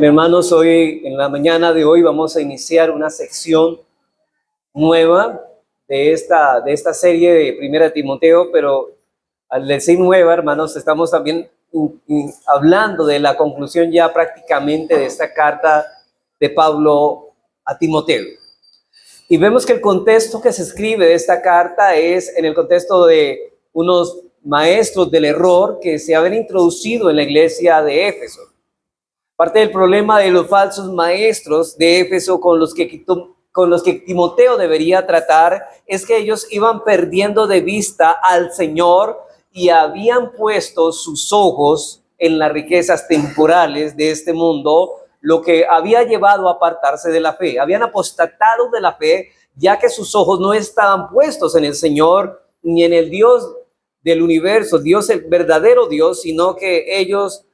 Bien, hermanos, hoy, en la mañana de hoy, vamos a iniciar una sección nueva de esta serie de Primera Timoteo, pero al decir nueva, hermanos, estamos también hablando de la conclusión ya prácticamente de esta carta de Pablo a Timoteo. Y vemos que el contexto que se escribe de esta carta es en el contexto de unos maestros del error que se habían introducido en la iglesia de Éfeso. Parte del problema de los falsos maestros de Éfeso con los que Timoteo debería tratar es que ellos iban perdiendo de vista al Señor y habían puesto sus ojos en las riquezas temporales de este mundo, lo que había llevado a apartarse de la fe. Habían apostatado de la fe, ya que sus ojos no estaban puestos en el Señor ni en el Dios del universo, Dios, el verdadero Dios, sino que ellos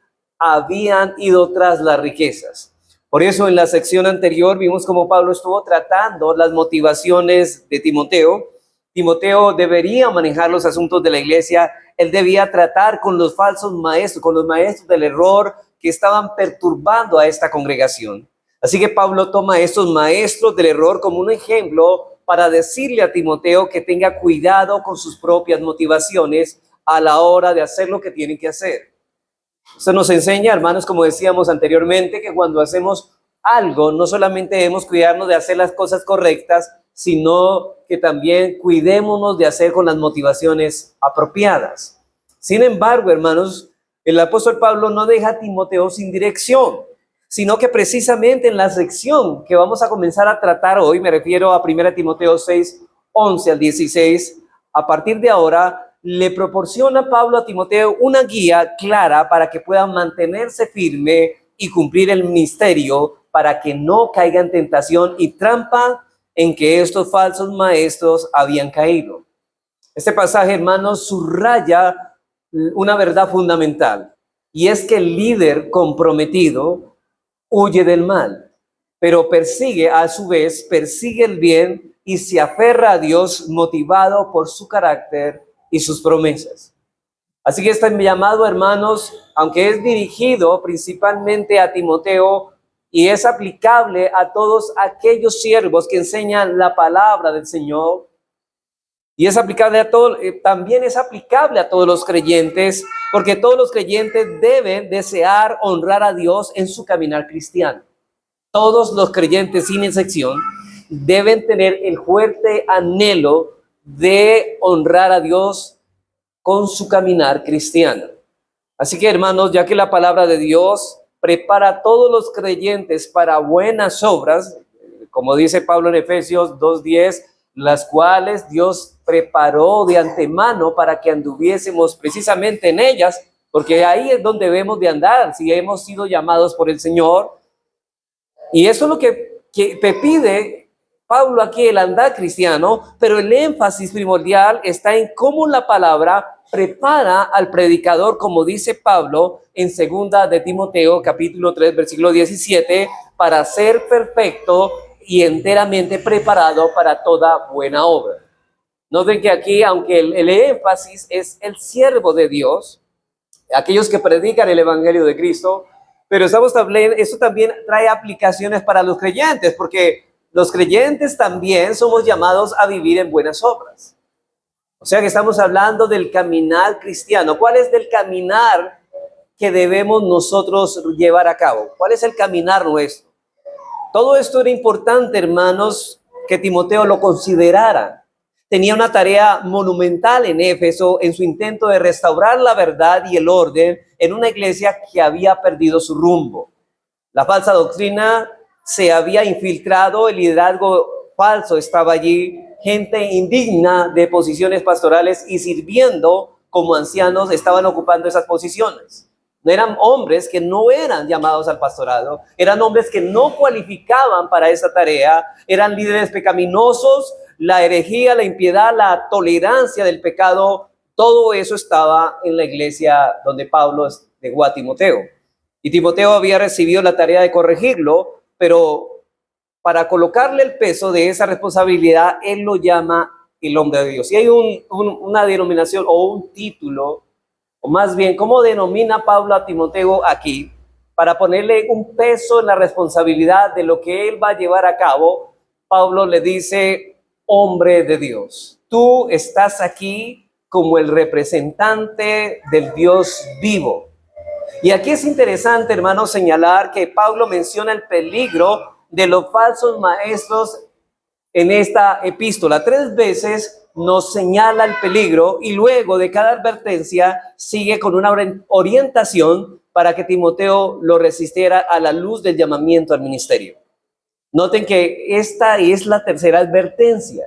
habían ido tras las riquezas. Por eso en la sección anterior vimos cómo Pablo estuvo tratando las motivaciones de Timoteo. Timoteo debería manejar los asuntos de la iglesia. Él debía tratar con los falsos maestros, con los maestros del error que estaban perturbando a esta congregación. Así que Pablo toma a estos maestros del error como un ejemplo para decirle a Timoteo que tenga cuidado con sus propias motivaciones a la hora de hacer lo que tienen que hacer. Esto nos enseña, hermanos, como decíamos anteriormente, que cuando hacemos algo, no solamente debemos cuidarnos de hacer las cosas correctas, sino que también cuidémonos de hacer con las motivaciones apropiadas. Sin embargo, hermanos, el apóstol Pablo no deja a Timoteo sin dirección, sino que precisamente en la sección que vamos a comenzar a tratar hoy, me refiero a 1 Timoteo 6, 11 al 16, a partir de ahora, le proporciona Pablo a Timoteo una guía clara para que pueda mantenerse firme y cumplir el ministerio para que no caiga en tentación y trampa en que estos falsos maestros habían caído. Este pasaje, hermanos, subraya una verdad fundamental, y es que el líder comprometido huye del mal, pero persigue el bien y se aferra a Dios motivado por su carácter y sus promesas. Así que este llamado, hermanos, aunque es dirigido principalmente a Timoteo y es aplicable a todos aquellos siervos que enseñan la palabra del Señor, y es aplicable a todos, también es aplicable a todos los creyentes, porque todos los creyentes deben desear honrar a Dios en su caminar cristiano. Todos los creyentes, sin excepción, deben tener el fuerte anhelo de honrar a Dios con su caminar cristiano. Así que, hermanos, ya que la palabra de Dios prepara a todos los creyentes para buenas obras, como dice Pablo en Efesios 2:10, las cuales Dios preparó de antemano para que anduviésemos precisamente en ellas, porque ahí es donde debemos de andar, si hemos sido llamados por el Señor. Y eso es lo que te pide Pablo aquí, el andar cristiano, pero el énfasis primordial está en cómo la palabra prepara al predicador, como dice Pablo en 2 de Timoteo, capítulo 3, versículo 17, para ser perfecto y enteramente preparado para toda buena obra. Noten que aquí, aunque el énfasis es el siervo de Dios, aquellos que predican el evangelio de Cristo, pero estamos hablando, eso también trae aplicaciones para los creyentes, porque los creyentes también somos llamados a vivir en buenas obras. O sea que estamos hablando del caminar cristiano. ¿Cuál es el caminar que debemos nosotros llevar a cabo? ¿Cuál es el caminar nuestro? Todo esto era importante, hermanos, que Timoteo lo considerara. Tenía una tarea monumental en Éfeso en su intento de restaurar la verdad y el orden en una iglesia que había perdido su rumbo. La falsa doctrina se había infiltrado, el liderazgo falso estaba allí, gente indigna de posiciones pastorales y sirviendo como ancianos estaban ocupando esas posiciones. Eran hombres que no eran llamados al pastorado, eran hombres que no cualificaban para esa tarea, eran líderes pecaminosos, la herejía, la impiedad, la tolerancia del pecado, todo eso estaba en la iglesia donde Pablo dejó a Timoteo. Y Timoteo había recibido la tarea de corregirlo, pero para colocarle el peso de esa responsabilidad, él lo llama el hombre de Dios. Y hay una denominación o un título, o más bien, ¿cómo denomina Pablo a Timoteo aquí? para ponerle un peso en la responsabilidad de lo que él va a llevar a cabo, Pablo le dice: hombre de Dios, tú estás aquí como el representante del Dios vivo. Y aquí es interesante, hermanos, señalar que Pablo menciona el peligro de los falsos maestros en esta epístola. 3 veces nos señala el peligro y luego de cada advertencia sigue con una orientación para que Timoteo lo resistiera a la luz del llamamiento al ministerio. Noten que esta es la tercera advertencia.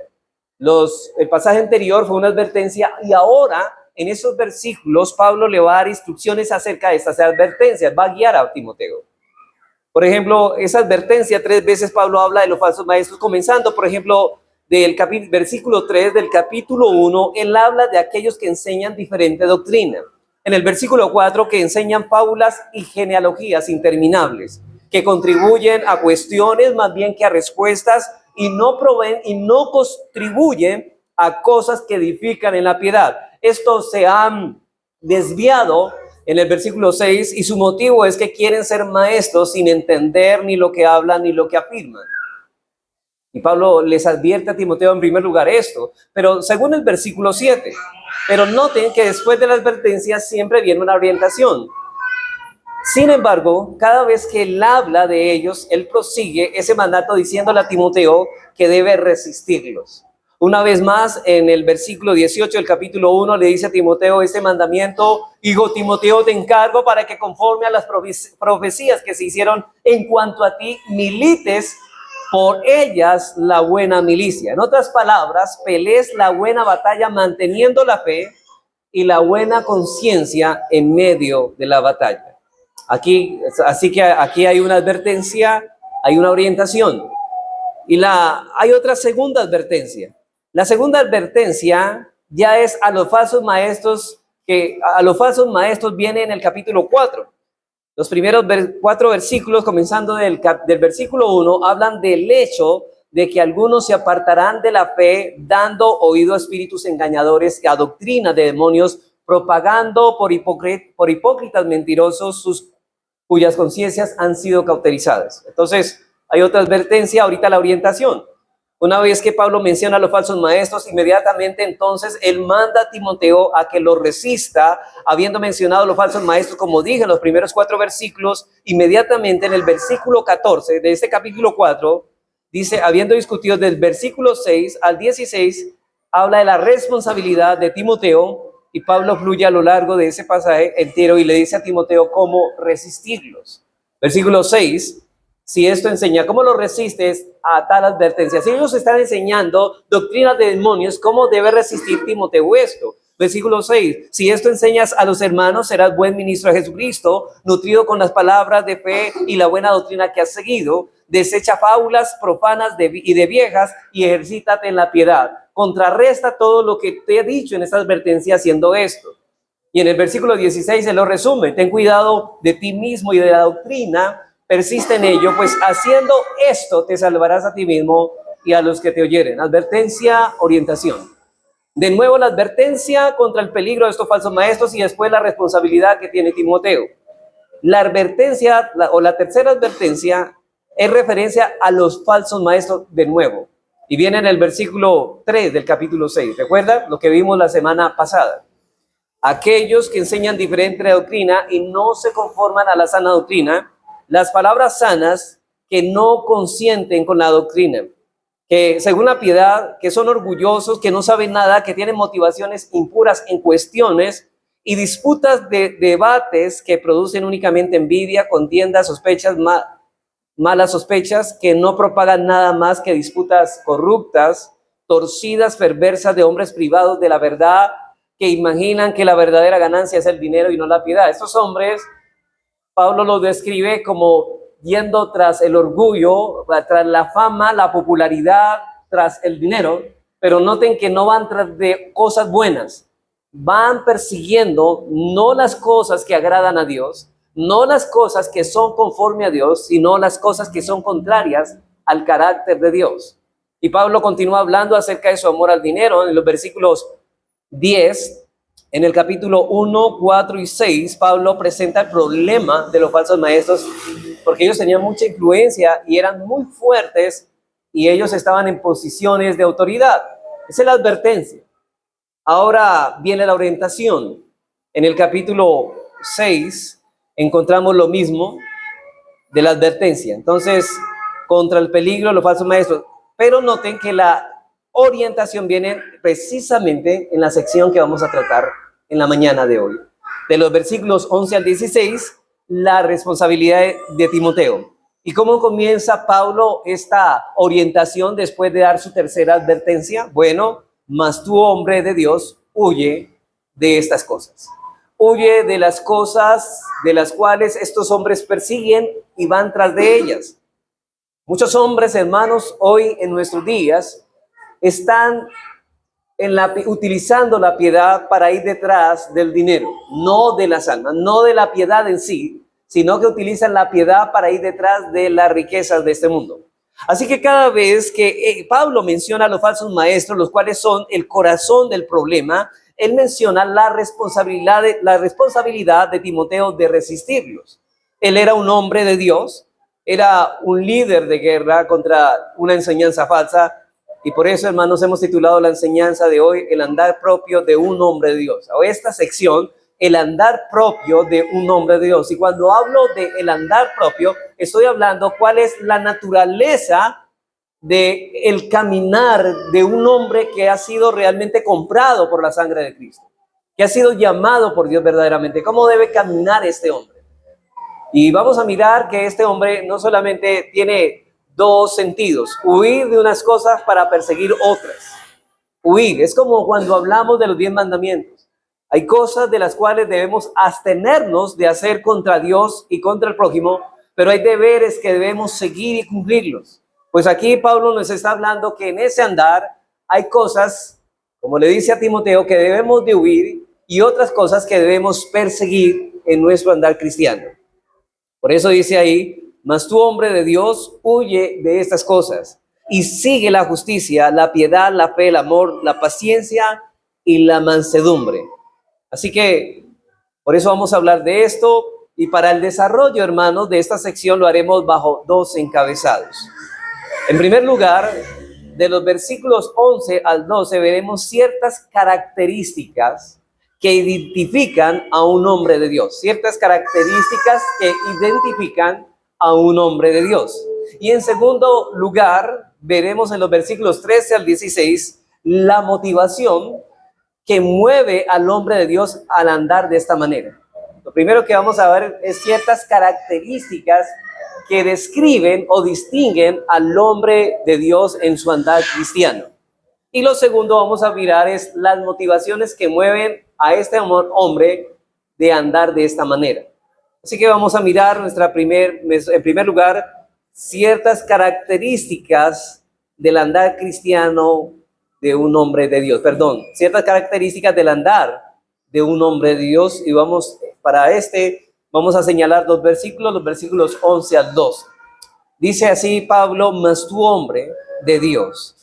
El pasaje anterior fue una advertencia y ahora en esos versículos Pablo le va a dar instrucciones acerca de estas advertencias, va a guiar a Timoteo. Por ejemplo, esa advertencia 3 veces Pablo habla de los falsos maestros, comenzando, por ejemplo, del versículo 3 del capítulo 1, él habla de aquellos que enseñan diferente doctrina. En el versículo 4, que enseñan fábulas y genealogías interminables, que contribuyen a cuestiones más bien que a respuestas y no contribuyen a cosas que edifican en la piedad. Estos se han desviado en el versículo 6 y su motivo es que quieren ser maestros sin entender ni lo que hablan ni lo que afirman. Y Pablo les advierte a Timoteo en primer lugar esto, pero según el versículo 7, pero noten que después de la advertencia siempre viene una orientación. Sin embargo, cada vez que él habla de ellos, él prosigue ese mandato diciéndole a Timoteo que debe resistirlos. Una vez más, en el versículo 18 del capítulo 1, le dice a Timoteo este mandamiento: hijo Timoteo, te encargo para que conforme a las profecías que se hicieron en cuanto a ti, milites por ellas la buena milicia. En otras palabras, pelees la buena batalla manteniendo la fe y la buena conciencia en medio de la batalla. Así que aquí hay una advertencia, hay una orientación. Y hay otra segunda advertencia. La segunda advertencia ya es a los falsos maestros, que a los falsos maestros viene en el capítulo 4. Los primeros 4 versículos, comenzando del versículo 1, hablan del hecho de que algunos se apartarán de la fe, dando oído a espíritus engañadores y a doctrina de demonios, propagando por hipócritas mentirosos cuyas conciencias han sido cauterizadas. Entonces, hay otra advertencia, ahorita la orientación. Una vez que Pablo menciona a los falsos maestros, inmediatamente entonces él manda a Timoteo a que lo resista, habiendo mencionado a los falsos maestros, como dije en los primeros 4 versículos. Inmediatamente en el versículo 14 de este capítulo 4, dice, habiendo discutido del versículo 6 al 16, habla de la responsabilidad de Timoteo, y Pablo fluye a lo largo de ese pasaje entero y le dice a Timoteo cómo resistirlos. Versículo 6, si esto enseña, ¿cómo lo resistes a tal advertencia? Si ellos están enseñando doctrinas de demonios, ¿cómo debe resistir Timoteo esto? Versículo 6, si esto enseñas a los hermanos, serás buen ministro de Jesucristo, nutrido con las palabras de fe y la buena doctrina que has seguido. Desecha fábulas profanas y de viejas y ejercítate en la piedad. Contrarresta todo lo que te he dicho en esta advertencia haciendo esto. Y en el versículo 16 se lo resume: ten cuidado de ti mismo y de la doctrina, persiste en ello, pues haciendo esto te salvarás a ti mismo y a los que te oyeren. Advertencia, orientación. De nuevo la advertencia contra el peligro de estos falsos maestros y después la responsabilidad que tiene Timoteo. La advertencia, o la tercera advertencia, es referencia a los falsos maestros de nuevo. Y viene en el versículo 3 del capítulo 6. ¿Recuerda lo que vimos la semana pasada? Aquellos que enseñan diferente doctrina y no se conforman a la sana doctrina. Las palabras sanas que no consienten con la doctrina, que según la piedad, que son orgullosos, que no saben nada, que tienen motivaciones impuras en cuestiones y disputas de debates que producen únicamente envidia, contiendas, sospechas, malas sospechas, que no propagan nada más que disputas corruptas, torcidas, perversas, de hombres privados de la verdad, que imaginan que la verdadera ganancia es el dinero y no la piedad. Estos hombres, Pablo los describe como yendo tras el orgullo, tras la fama, la popularidad, tras el dinero, pero noten que no van tras de cosas buenas, van persiguiendo no las cosas que agradan a Dios, no las cosas que son conforme a Dios, sino las cosas que son contrarias al carácter de Dios. Y Pablo continúa hablando acerca de su amor al dinero en los versículos 10 En el capítulo 1, 4 y 6, Pablo presenta el problema de los falsos maestros porque ellos tenían mucha influencia y eran muy fuertes y ellos estaban en posiciones de autoridad. Esa es la advertencia. Ahora viene la orientación. En el capítulo 6 encontramos lo mismo de la advertencia. Entonces, contra el peligro de los falsos maestros. Pero noten que la orientación viene precisamente en la sección que vamos a tratar en la mañana de hoy. De los versículos 11 al 16, la responsabilidad de Timoteo. ¿Y cómo comienza Pablo esta orientación después de dar su tercera advertencia? Bueno, mas tú, hombre de Dios, huye de estas cosas. Huye de las cosas de las cuales estos hombres persiguen y van tras de ellas. Muchos hombres, hermanos, hoy en nuestros días están utilizando la piedad para ir detrás del dinero, no de las almas, no de la piedad en sí, sino que utilizan la piedad para ir detrás de las riquezas de este mundo. Así que cada vez que Pablo menciona a los falsos maestros, los cuales son el corazón del problema, él menciona la responsabilidad de Timoteo de resistirlos. Él era un hombre de Dios, era un líder de guerra contra una enseñanza falsa. Y por eso, hermanos, hemos titulado la enseñanza de hoy, el andar propio de un hombre de Dios. O esta sección, el andar propio de un hombre de Dios. Y cuando hablo de el andar propio, estoy hablando cuál es la naturaleza de el caminar de un hombre que ha sido realmente comprado por la sangre de Cristo, que ha sido llamado por Dios verdaderamente. ¿Cómo debe caminar este hombre? Y vamos a mirar que este hombre no solamente tiene dos sentidos: huir de unas cosas para perseguir otras. Huir es como cuando hablamos de los 10 mandamientos. Hay cosas de las cuales debemos abstenernos de hacer contra Dios y contra el prójimo, pero hay deberes que debemos seguir y cumplirlos. Pues aquí Pablo nos está hablando que en ese andar hay cosas, como le dice a Timoteo, que debemos de huir y otras cosas que debemos perseguir en nuestro andar cristiano. Por eso dice ahí: mas tú, hombre de Dios, huye de estas cosas y sigue la justicia, la piedad, la fe, el amor, la paciencia y la mansedumbre. Así que por eso vamos a hablar de esto, y para el desarrollo, hermanos, de esta sección lo haremos bajo dos encabezados. En primer lugar, de los versículos 11 al 12 veremos ciertas características que identifican a un hombre de Dios, ciertas características que identifican a un hombre de Dios. Y en segundo lugar, veremos en los versículos 13 al 16 la motivación que mueve al hombre de Dios al andar de esta manera. Lo primero que vamos a ver es ciertas características que describen o distinguen al hombre de Dios en su andar cristiano. Y lo segundo vamos a mirar es las motivaciones que mueven a este hombre de andar de esta manera. Así que vamos a mirar en primer lugar, ciertas características del andar cristiano de un hombre de Dios. Ciertas características del andar de un hombre de Dios. Y vamos a señalar dos versículos, los versículos 11 al 12. Dice así Pablo: mas tú, hombre de Dios,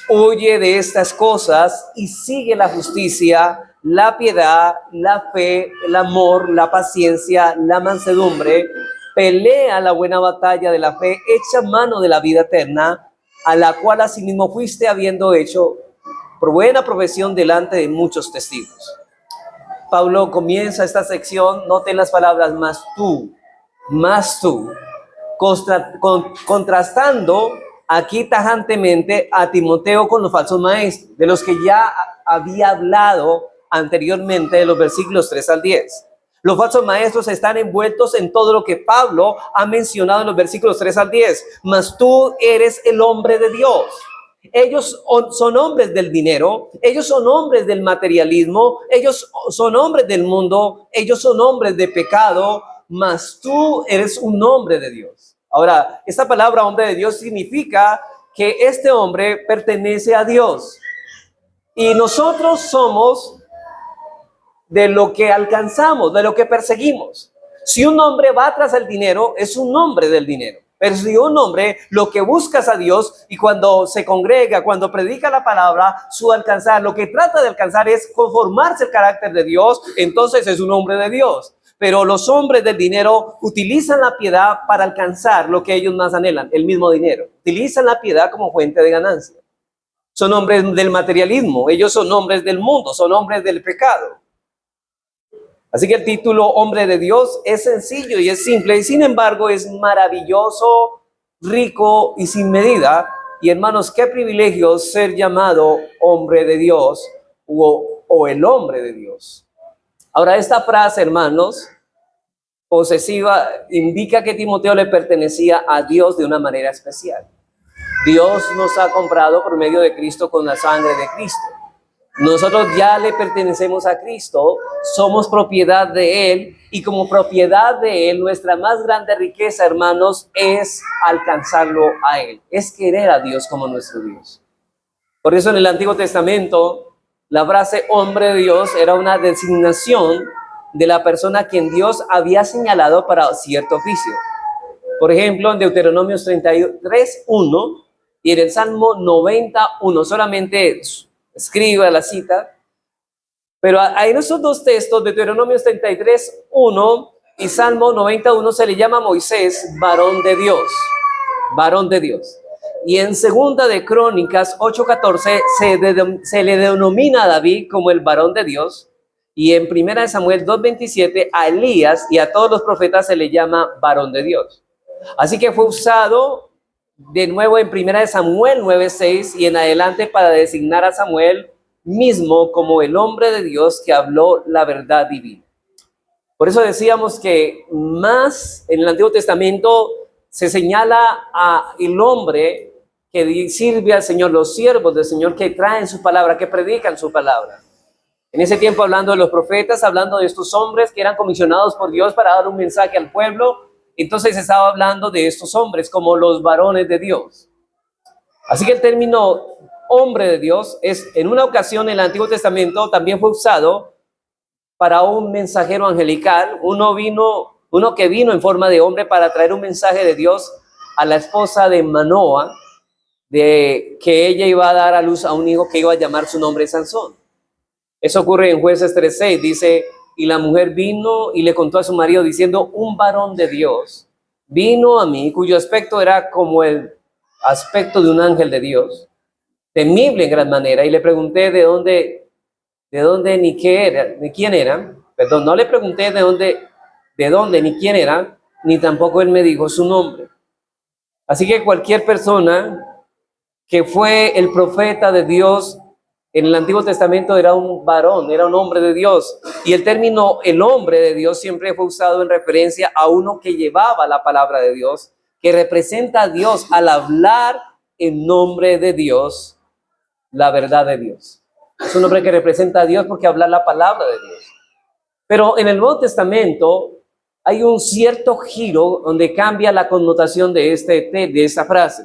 huye de estas cosas y sigue la justicia, la piedad, la fe, el amor, la paciencia, la mansedumbre. Pelea la buena batalla de la fe, echa mano de la vida eterna, a la cual asimismo fuiste, habiendo hecho por buena profesión delante de muchos testigos. Pablo comienza esta sección, noten las palabras más tú, contrastando aquí tajantemente a Timoteo con los falsos maestros, de los que ya había hablado anteriormente, de los versículos 3 al 10. Los falsos maestros están envueltos en todo lo que Pablo ha mencionado en los versículos 3 al 10. Mas tú eres el hombre de Dios. Ellos son hombres del dinero, ellos son hombres del materialismo, ellos son hombres del mundo, ellos son hombres de pecado, mas tú eres un hombre de Dios. Ahora, esta palabra hombre de Dios significa que este hombre pertenece a Dios y nosotros somos de lo que alcanzamos, de lo que perseguimos. Si un hombre va tras el dinero, es un hombre del dinero. Pero si un hombre lo que busca es a Dios y cuando se congrega, cuando predica la palabra, su alcanzar, lo que trata de alcanzar es conformarse al carácter de Dios, entonces es un hombre de Dios. Pero los hombres del dinero utilizan la piedad para alcanzar lo que ellos más anhelan, el mismo dinero. Utilizan la piedad como fuente de ganancia. Son hombres del materialismo, ellos son hombres del mundo, son hombres del pecado. Así que el título hombre de Dios es sencillo y es simple, y sin embargo es maravilloso, rico y sin medida. Y hermanos, qué privilegio ser llamado hombre de Dios o el hombre de Dios. Ahora, esta frase, hermanos, posesiva, indica que Timoteo le pertenecía a Dios de una manera especial. Dios nos ha comprado por medio de Cristo con la sangre de Cristo. Nosotros ya le pertenecemos a Cristo, somos propiedad de Él, y como propiedad de Él, nuestra más grande riqueza, hermanos, es alcanzarlo a Él, es querer a Dios como nuestro Dios. Por eso en el Antiguo Testamento, la frase hombre de Dios era una designación de la persona a quien Dios había señalado para cierto oficio. Por ejemplo, en Deuteronomio 33:1 y en el Salmo 91, solamente escriba la cita, pero en esos dos textos, Deuteronomio 33:1 y Salmo 91, se le llama a Moisés varón de Dios, varón de Dios. Y en segunda de Crónicas 8:14 se le denomina a David como el varón de Dios, y en primera de Samuel 2:27 a Elías y a todos los profetas se le llama varón de Dios. Así que fue usado de nuevo en primera de Samuel 9:6 y en adelante para designar a Samuel mismo como el hombre de Dios que habló la verdad divina. Por eso decíamos que más en el Antiguo Testamento se señala a el hombre que sirve al Señor, los siervos del Señor que traen su palabra, que predican su palabra. En ese tiempo hablando de los profetas, hablando de estos hombres que eran comisionados por Dios para dar un mensaje al pueblo. Entonces estaba hablando de estos hombres como los varones de Dios. Así que el término hombre de Dios es, en una ocasión en el Antiguo Testamento también fue usado para un mensajero angelical, uno que vino en forma de hombre para traer un mensaje de Dios a la esposa de Manoa, de que ella iba a dar a luz a un hijo que iba a llamar su nombre Sansón. Eso ocurre en Jueces 3:6, dice: y la mujer vino y le contó a su marido diciendo, un varón de Dios vino a mí, cuyo aspecto era como el aspecto de un ángel de Dios, temible en gran manera, y le pregunté de dónde ni qué era, ni quién era. Perdón, no le pregunté de dónde ni quién era, ni tampoco él me dijo su nombre. Así que cualquier persona que fue el profeta de Dios en el Antiguo Testamento era un varón, era un hombre de Dios. Y el término el hombre de Dios siempre fue usado en referencia a uno que llevaba la palabra de Dios, que representa a Dios al hablar en nombre de Dios, la verdad de Dios. Es un hombre que representa a Dios porque habla la palabra de Dios. Pero en el Nuevo Testamento hay un cierto giro donde cambia la connotación de esta frase.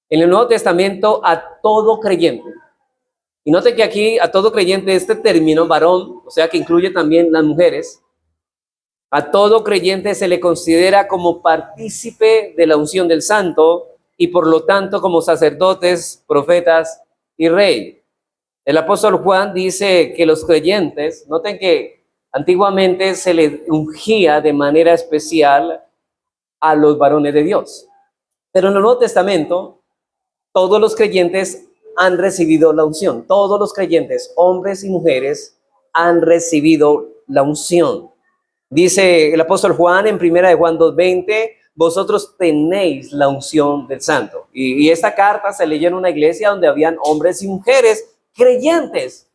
En el Nuevo Testamento, a todo creyente. Y note que aquí a todo creyente este término varón, o sea que incluye también las mujeres, a todo creyente se le considera como partícipe de la unción del santo y por lo tanto como sacerdotes, profetas y rey. El apóstol Juan dice que los creyentes, noten que antiguamente se le ungía de manera especial a los varones de Dios. Pero en el Nuevo Testamento, todos los creyentes han recibido la unción. Todos los creyentes, hombres y mujeres, han recibido la unción. Dice el apóstol Juan en primera de Juan 2:20, vosotros tenéis la unción del santo. Y esta carta se leyó en una iglesia donde habían hombres y mujeres creyentes.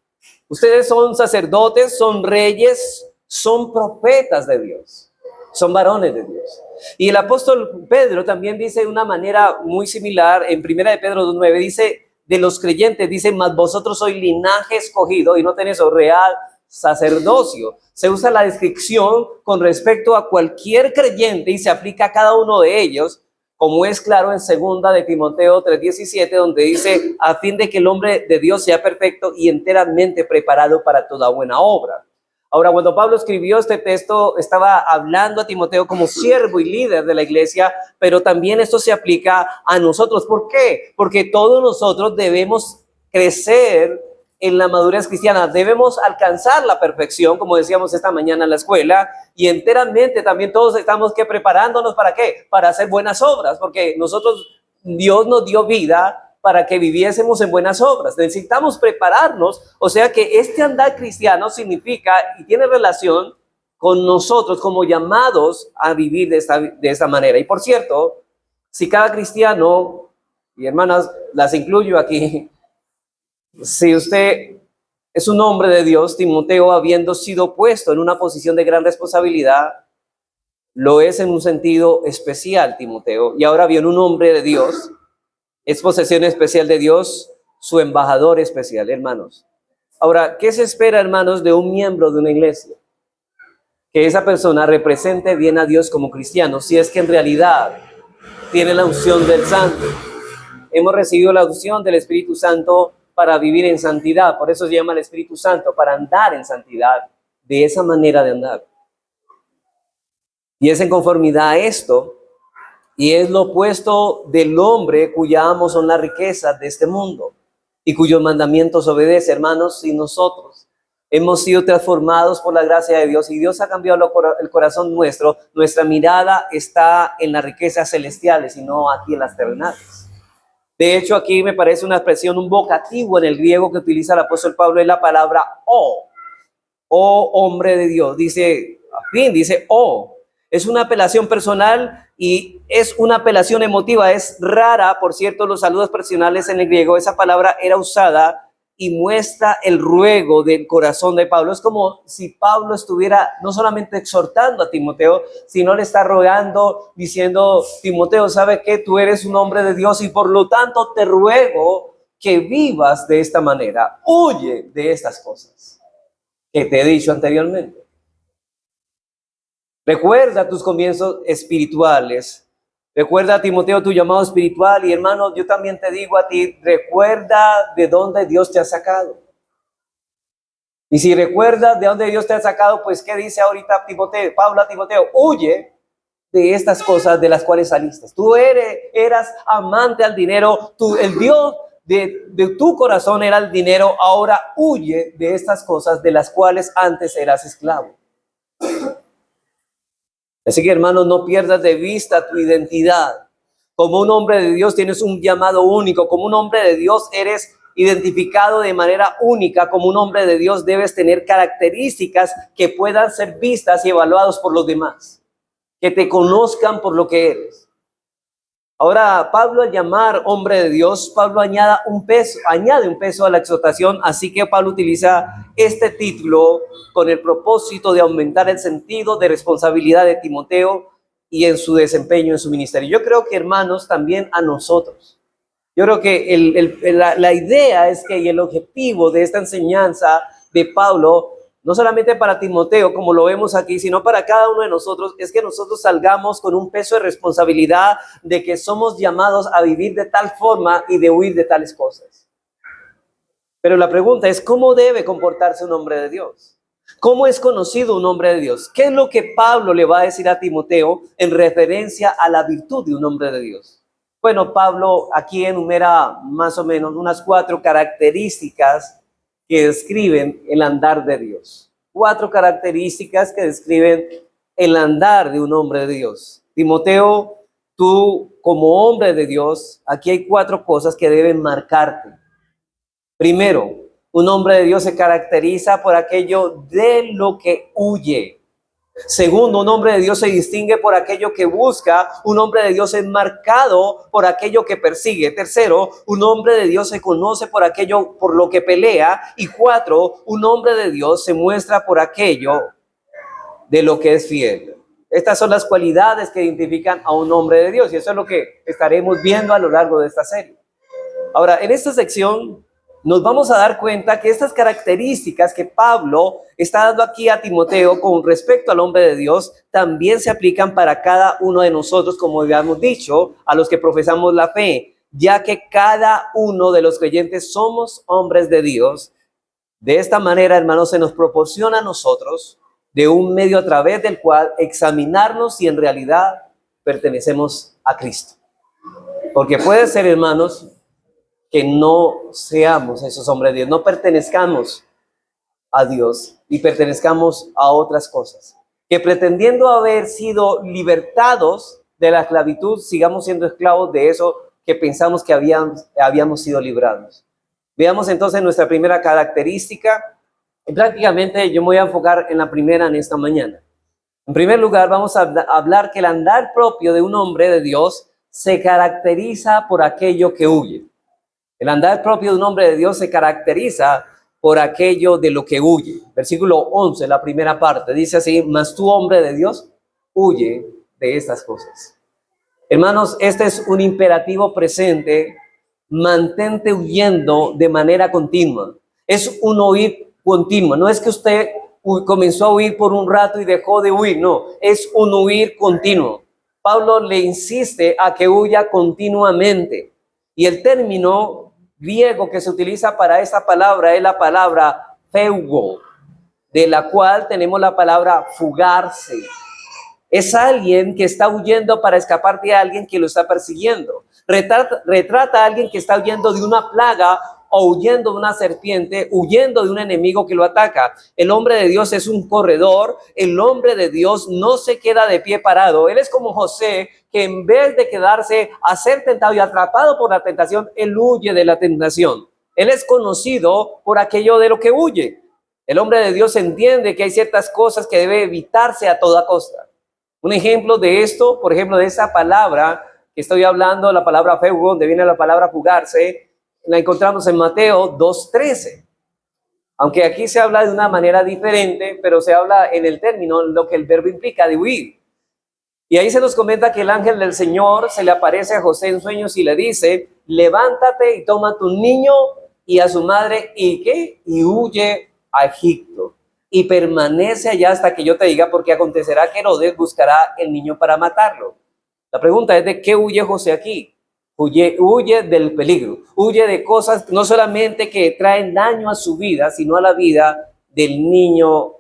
Ustedes son sacerdotes, son reyes, son profetas de Dios, son varones de Dios. Y el apóstol Pedro también dice de una manera muy similar en primera de Pedro 2:9, dice de los creyentes, dice, mas vosotros sois linaje escogido, y no tenéis real sacerdocio. Se usa la descripción con respecto a cualquier creyente y se aplica a cada uno de ellos, como es claro en segunda de Timoteo 3:17, donde dice, a fin de que el hombre de Dios sea perfecto y enteramente preparado para toda buena obra. Ahora, cuando Pablo escribió este texto, estaba hablando a Timoteo como siervo y líder de la iglesia, pero también esto se aplica a nosotros. ¿Por qué? Porque todos nosotros debemos crecer en la madurez cristiana, debemos alcanzar la perfección, como decíamos esta mañana en la escuela, y enteramente también todos estamos preparándonos ¿para qué? Para hacer buenas obras, porque Dios nos dio vida para que viviésemos en buenas obras. Necesitamos prepararnos, o sea que este andar cristiano significa y tiene relación con nosotros como llamados a vivir de esta manera. Y por cierto, si cada cristiano, y hermanas, las incluyo aquí, si usted es un hombre de Dios, Timoteo, habiendo sido puesto en una posición de gran responsabilidad, lo es en un sentido especial, Timoteo. Y ahora bien, un hombre de Dios es posesión especial de Dios, su embajador especial, hermanos. Ahora, ¿qué se espera, hermanos, de un miembro de una iglesia? Que esa persona represente bien a Dios como cristiano, si es que en realidad tiene la unción del Santo. Hemos recibido la unción del Espíritu Santo para vivir en santidad, por eso se llama el Espíritu Santo, para andar en santidad, de esa manera de andar. Y es en conformidad a esto, y es lo opuesto del hombre cuya amo son las riquezas de este mundo y cuyos mandamientos obedece, hermanos. Si nosotros hemos sido transformados por la gracia de Dios y Dios ha cambiado el corazón nuestro, nuestra mirada está en las riquezas celestiales y no aquí en las terrenales. De hecho, aquí me parece una expresión, un vocativo en el griego que utiliza el apóstol Pablo, es la palabra oh hombre de Dios. Dice oh. Es una apelación personal y es una apelación emotiva. Es rara, por cierto, los saludos personales en el griego. Esa palabra era usada y muestra el ruego del corazón de Pablo. Es como si Pablo estuviera no solamente exhortando a Timoteo, sino le está rogando, diciendo: Timoteo, ¿sabe qué? Tú eres un hombre de Dios y por lo tanto te ruego que vivas de esta manera. Huye de estas cosas que te he dicho anteriormente. Recuerda tus comienzos espirituales. Recuerda, Timoteo, tu llamado espiritual. Y hermano, yo también te digo a ti, recuerda de dónde Dios te ha sacado. Y si recuerdas de dónde Dios te ha sacado, pues ¿qué dice ahorita Pablo a Timoteo? Huye de estas cosas de las cuales saliste. Tú eras amante al dinero. El Dios de tu corazón era el dinero. Ahora huye de estas cosas de las cuales antes eras esclavo. Así que, hermanos, no pierdas de vista tu identidad. Como un hombre de Dios tienes un llamado único. Como un hombre de Dios eres identificado de manera única. Como un hombre de Dios debes tener características que puedan ser vistas y evaluadas por los demás. Que te conozcan por lo que eres. Ahora, Pablo, al llamar hombre de Dios, Pablo añade un peso a la exhortación. Así que Pablo utiliza este título con el propósito de aumentar el sentido de responsabilidad de Timoteo y en su desempeño en su ministerio. Yo creo que, hermanos, también a nosotros. Yo creo que la idea es que el objetivo de esta enseñanza de Pablo, no solamente para Timoteo, como lo vemos aquí, sino para cada uno de nosotros, es que nosotros salgamos con un peso de responsabilidad de que somos llamados a vivir de tal forma y de huir de tales cosas. Pero la pregunta es, ¿cómo debe comportarse un hombre de Dios? ¿Cómo es conocido un hombre de Dios? ¿Qué es lo que Pablo le va a decir a Timoteo en referencia a la virtud de un hombre de Dios? Bueno, Pablo aquí enumera más o menos unas 4 características que describen el andar de Dios. 4 características que describen el andar de un hombre de Dios. Timoteo, tú como hombre de Dios, aquí hay 4 cosas que deben marcarte. Primero, un hombre de Dios se caracteriza por aquello de lo que huye. Segundo, un hombre de Dios se distingue por aquello que busca. Un hombre de Dios es marcado por aquello que persigue. Tercero, un hombre de Dios se conoce por aquello por lo que pelea. Y 4, un hombre de Dios se muestra por aquello de lo que es fiel. Estas son las cualidades que identifican a un hombre de Dios y eso es lo que estaremos viendo a lo largo de esta serie. Ahora, en esta sección nos vamos a dar cuenta que estas características que Pablo está dando aquí a Timoteo con respecto al hombre de Dios también se aplican para cada uno de nosotros, como habíamos dicho, a los que profesamos la fe, ya que cada uno de los creyentes somos hombres de Dios De esta manera, hermanos, se nos proporciona a nosotros de un medio a través del cual examinarnos si en realidad pertenecemos a Cristo. Porque puede ser, hermanos, que no seamos esos hombres de Dios, no pertenezcamos a Dios y pertenezcamos a otras cosas. Que pretendiendo haber sido libertados de la esclavitud, sigamos siendo esclavos de eso que pensamos que habíamos sido librados. Veamos entonces nuestra primera característica. Y prácticamente yo me voy a enfocar en la primera en esta mañana. En primer lugar, vamos a hablar que el andar propio de un hombre de Dios se caracteriza por aquello que huye. El andar propio de un hombre de Dios se caracteriza por aquello de lo que huye. Versículo 11, la primera parte, dice así: mas tú, hombre de Dios, huye de estas cosas. Hermanos, este es un imperativo presente. Mantente huyendo de manera continua. Es un huir continuo. No es que usted comenzó a huir por un rato y dejó de huir. No, es un huir continuo. Pablo le insiste a que huya continuamente. Y el término griego que se utiliza para esta palabra es la palabra feugo, de la cual tenemos la palabra fugarse. Es alguien que está huyendo para escapar de alguien que lo está persiguiendo. Retrata a alguien que está huyendo de una plaga o huyendo de una serpiente, huyendo de un enemigo que lo ataca. El hombre de Dios es un corredor. El hombre de Dios no se queda de pie parado. Él es como José, que en vez de quedarse a ser tentado y atrapado por la tentación, él huye de la tentación. Él es conocido por aquello de lo que huye. El hombre de Dios entiende que hay ciertas cosas que debe evitarse a toda costa. Un ejemplo de esto, por ejemplo, de esa palabra que estoy hablando, la palabra feugo, donde viene la palabra fugarse, la encontramos en Mateo 2:13. Aunque aquí se habla de una manera diferente, pero se habla en el término, lo que el verbo implica, de huir. Y ahí se nos comenta que el ángel del Señor se le aparece a José en sueños y le dice: levántate y toma a tu niño y a su madre y ¿qué? Y huye a Egipto. Y permanece allá hasta que yo te diga, porque acontecerá que Herodes buscará el niño para matarlo. La pregunta es: ¿de qué huye José aquí? Huye del peligro, huye de cosas no solamente que traen daño a su vida, sino a la vida del niño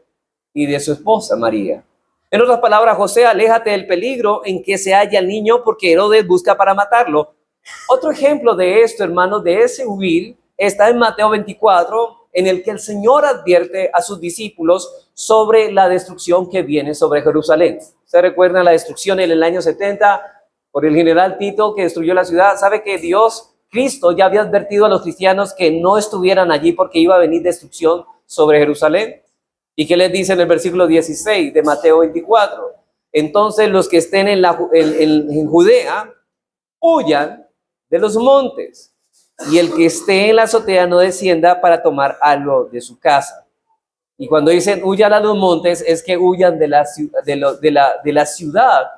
y de su esposa María. En otras palabras, José, aléjate del peligro en que se halla el niño, porque Herodes busca para matarlo. Otro ejemplo de esto, hermanos, de ese huir, está en Mateo 24, en el que el Señor advierte a sus discípulos sobre la destrucción que viene sobre Jerusalén. ¿Se recuerdan la destrucción en el año 70 por el general Tito, que destruyó la ciudad? ¿Sabe que Cristo ya había advertido a los cristianos que no estuvieran allí porque iba a venir destrucción sobre Jerusalén? ¿Y qué les dice en el versículo 16 de Mateo 24? Entonces los que estén en Judea, huyan de los montes, y el que esté en la azotea no descienda para tomar algo de su casa. Y cuando dicen huyan a los montes, es que huyan de la ciudad.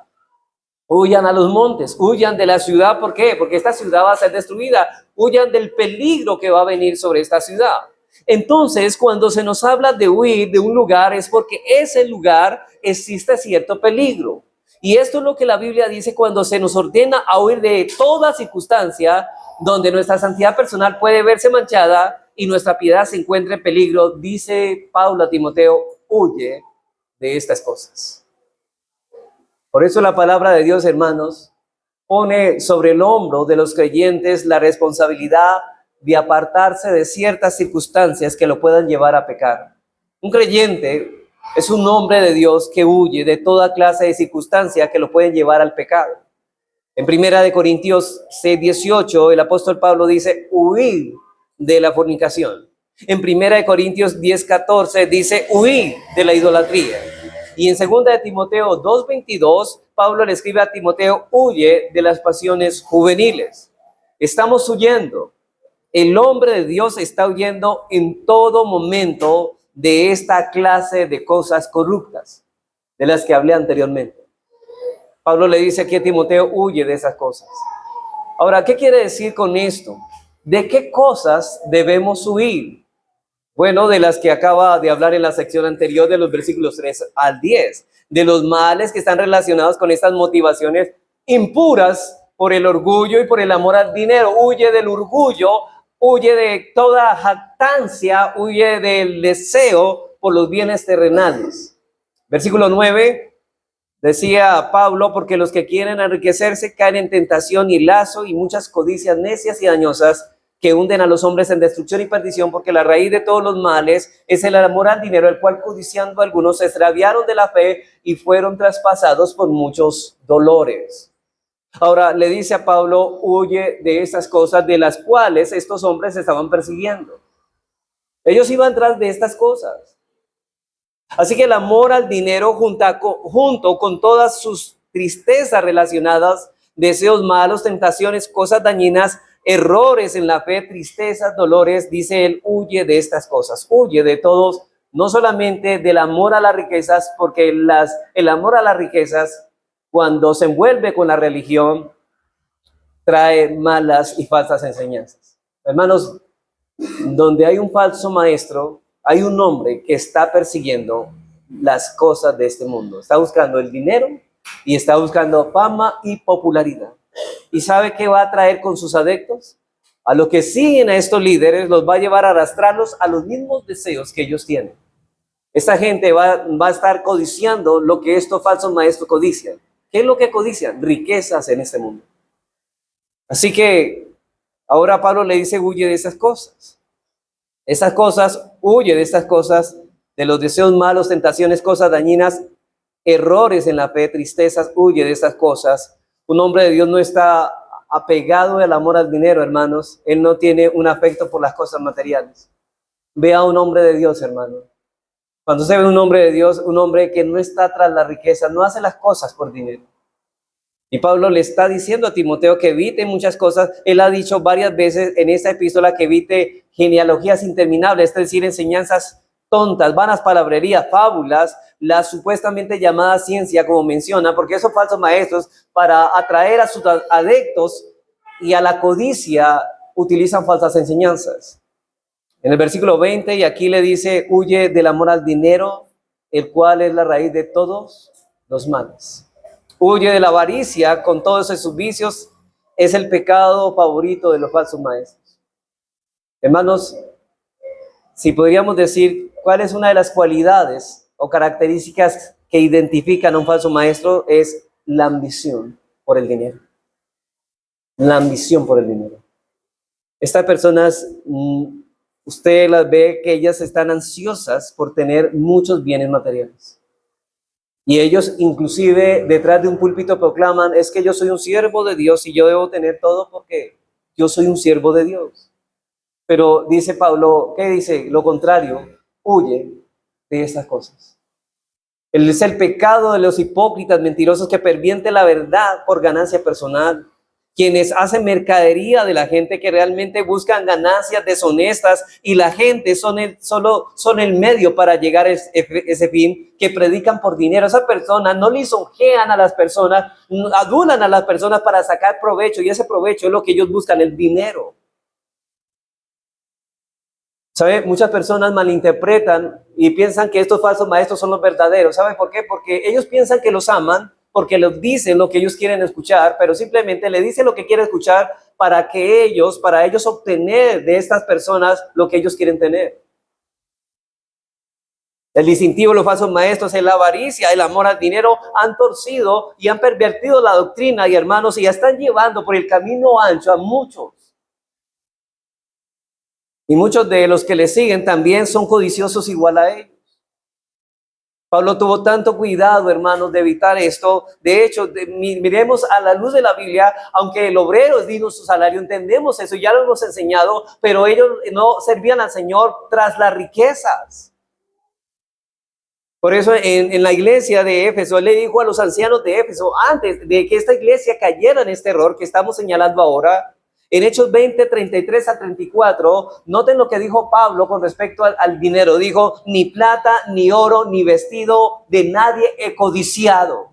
Huyan a los montes, huyan de la ciudad. ¿Por qué? Porque esta ciudad va a ser destruida. Huyan del peligro que va a venir sobre esta ciudad. Entonces, cuando se nos habla de huir de un lugar, es porque ese lugar existe cierto peligro. Y esto es lo que la Biblia dice cuando se nos ordena a huir de toda circunstancia donde nuestra santidad personal puede verse manchada y nuestra piedad se encuentra en peligro. Dice Pablo a Timoteo: huye de estas cosas. Por eso la palabra de Dios, hermanos, pone sobre el hombro de los creyentes la responsabilidad de apartarse de ciertas circunstancias que lo puedan llevar a pecar. Un creyente es un hombre de Dios que huye de toda clase de circunstancias que lo pueden llevar al pecado. En 1 Corintios 6:18, el apóstol Pablo dice: huid de la fornicación. En 1 Corintios 10:14 dice: huid de la idolatría. Y en 2 Timoteo 2:22, Pablo le escribe a Timoteo: huye de las pasiones juveniles. Estamos huyendo. El hombre de Dios está huyendo en todo momento de esta clase de cosas corruptas, de las que hablé anteriormente. Pablo le dice aquí a Timoteo: huye de esas cosas. Ahora, ¿qué quiere decir con esto? ¿De qué cosas debemos huir? Bueno, de las que acaba de hablar en la sección anterior, de los versículos 3 al 10, de los males que están relacionados con estas motivaciones impuras por el orgullo y por el amor al dinero. Huye del orgullo, huye de toda jactancia, huye del deseo por los bienes terrenales. Versículo 9, decía Pablo, porque los que quieren enriquecerse caen en tentación y lazo y muchas codicias necias y dañosas que hunden a los hombres en destrucción y perdición, porque la raíz de todos los males es el amor al dinero, el cual codiciando algunos se extraviaron de la fe y fueron traspasados por muchos dolores. Ahora le dice a Pablo, huye de estas cosas de las cuales estos hombres estaban persiguiendo. Ellos iban tras de estas cosas. Así que el amor al dinero junto con todas sus tristezas relacionadas, deseos malos, tentaciones, cosas dañinas, errores en la fe, tristezas, dolores, dice él, huye de estas cosas, huye de todos, no solamente del amor a las riquezas, porque el amor a las riquezas, cuando se envuelve con la religión, trae malas y falsas enseñanzas. Hermanos, donde hay un falso maestro, hay un hombre que está persiguiendo las cosas de este mundo. Está buscando el dinero y está buscando fama y popularidad. ¿Y sabe qué va a traer con sus adeptos? A los que siguen a estos líderes los va a llevar a arrastrarlos a los mismos deseos que ellos tienen. Esta gente va a estar codiciando lo que estos falsos maestros codician. ¿Qué es lo que codician? Riquezas en este mundo. Así que ahora Pablo le dice, huye de esas cosas. Esas cosas, huye de estas cosas, de los deseos malos, tentaciones, cosas dañinas, errores en la fe, tristezas, huye de estas cosas. Un hombre de Dios no está apegado al amor al dinero, hermanos. Él no tiene un afecto por las cosas materiales. Ve a un hombre de Dios, hermano. Cuando se ve un hombre de Dios, un hombre que no está tras la riqueza, no hace las cosas por dinero. Y Pablo le está diciendo a Timoteo que evite muchas cosas. Él ha dicho varias veces en esta epístola que evite genealogías interminables, es decir, enseñanzas tontas, vanas palabrerías, fábulas, la supuestamente llamada ciencia, como menciona, porque esos falsos maestros, para atraer a sus adeptos y a la codicia, utilizan falsas enseñanzas. En el versículo 20, y aquí le dice, huye del amor al dinero, el cual es la raíz de todos los males. Huye de la avaricia con todos esos vicios, es el pecado favorito de los falsos maestros. Hermanos, si podríamos decir cuál es una de las cualidades o características que identifican a un falso maestro, es la ambición por el dinero. La ambición por el dinero. Estas personas, usted las ve que ellas están ansiosas por tener muchos bienes materiales. Y ellos inclusive detrás de un púlpito proclaman, es que yo soy un siervo de Dios y yo debo tener todo porque yo soy un siervo de Dios. Pero dice Pablo, ¿qué dice? Lo contrario, huye de estas cosas. Es el pecado de los hipócritas mentirosos que pervierte la verdad por ganancia personal. Quienes hacen mercadería de la gente, que realmente buscan ganancias deshonestas y la gente solo son el medio para llegar a ese fin, que predican por dinero. Esas personas no lisonjean a las personas, adulan a las personas para sacar provecho, y ese provecho es lo que ellos buscan, el dinero. ¿Sabe? Muchas personas malinterpretan y piensan que estos falsos maestros son los verdaderos. ¿Sabe por qué? Porque ellos piensan que los aman, porque les dicen lo que ellos quieren escuchar, pero simplemente le dicen lo que quieren escuchar para ellos obtener de estas personas lo que ellos quieren tener. El distintivo de los falsos maestros es la avaricia, el amor al dinero. Han torcido y han pervertido la doctrina, y hermanos, y ya están llevando por el camino ancho a muchos. Y muchos de los que le siguen también son codiciosos igual a ellos. Pablo tuvo tanto cuidado, hermanos, de evitar esto. De hecho, miremos a la luz de la Biblia, aunque el obrero es digno de su salario, entendemos eso, ya lo hemos enseñado, pero ellos no servían al Señor tras las riquezas. Por eso en la iglesia de Éfeso, él le dijo a los ancianos de Éfeso, antes de que esta iglesia cayera en este error que estamos señalando ahora, en Hechos 20, 33 a 34, noten lo que dijo Pablo con respecto al dinero. Dijo, ni plata, ni oro, ni vestido de nadie he codiciado.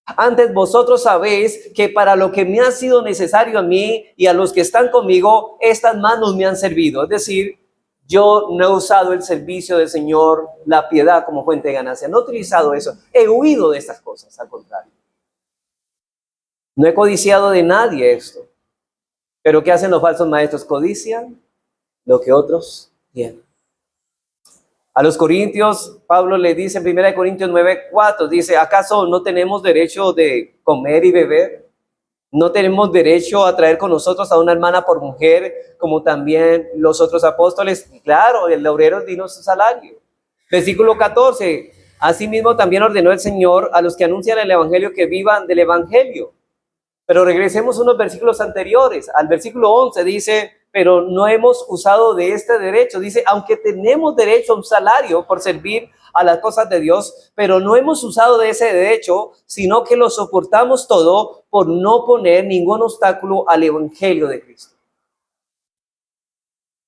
Antes vosotros sabéis que para lo que me ha sido necesario a mí y a los que están conmigo, estas manos me han servido. Es decir, yo no he usado el servicio del Señor, la piedad como fuente de ganancia. No he utilizado eso. He huido de estas cosas, al contrario. No he codiciado de nadie esto. Pero ¿qué hacen los falsos maestros? Codician lo que otros tienen. A los corintios, Pablo le dice en 1 Corintios 9:4, dice, ¿acaso no tenemos derecho de comer y beber? ¿No tenemos derecho a traer con nosotros a una hermana por mujer, como también los otros apóstoles? Y claro, el obrero es digno de su salario. Versículo 14, asimismo también ordenó el Señor a los que anuncian el evangelio que vivan del evangelio. Pero regresemos unos versículos anteriores. Al versículo 11 dice, pero no hemos usado de este derecho. Dice, aunque tenemos derecho a un salario por servir a las cosas de Dios, pero no hemos usado de ese derecho, sino que lo soportamos todo por no poner ningún obstáculo al evangelio de Cristo.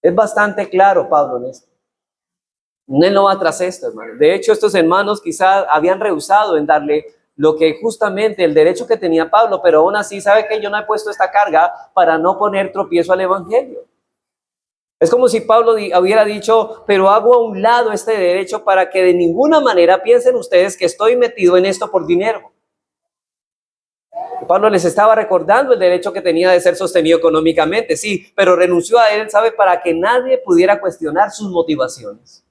Es bastante claro Pablo en esto. Él no va tras esto, hermano. De hecho, estos hermanos quizás habían rehusado en darle lo que justamente el derecho que tenía Pablo, pero aún así, ¿sabe qué? Yo no he puesto esta carga para no poner tropiezo al evangelio. Es como si Pablo hubiera dicho, pero hago a un lado este derecho para que de ninguna manera piensen ustedes que estoy metido en esto por dinero. Pablo les estaba recordando el derecho que tenía de ser sostenido económicamente, sí, pero renunció a él, ¿sabe? Para que nadie pudiera cuestionar sus motivaciones.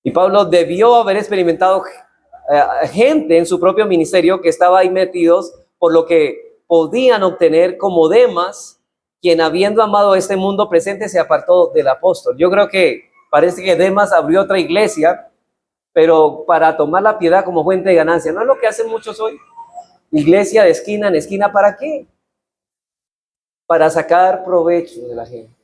Y Pablo debió haber experimentado gente en su propio ministerio que estaba ahí metidos por lo que podían obtener, como Demas, quien habiendo amado este mundo presente se apartó del apóstol. Yo creo que parece que Demas abrió otra iglesia, pero para tomar la piedad como fuente de ganancia. ¿No es lo que hacen muchos hoy? Iglesia de esquina en esquina, ¿para qué? Para sacar provecho de la gente.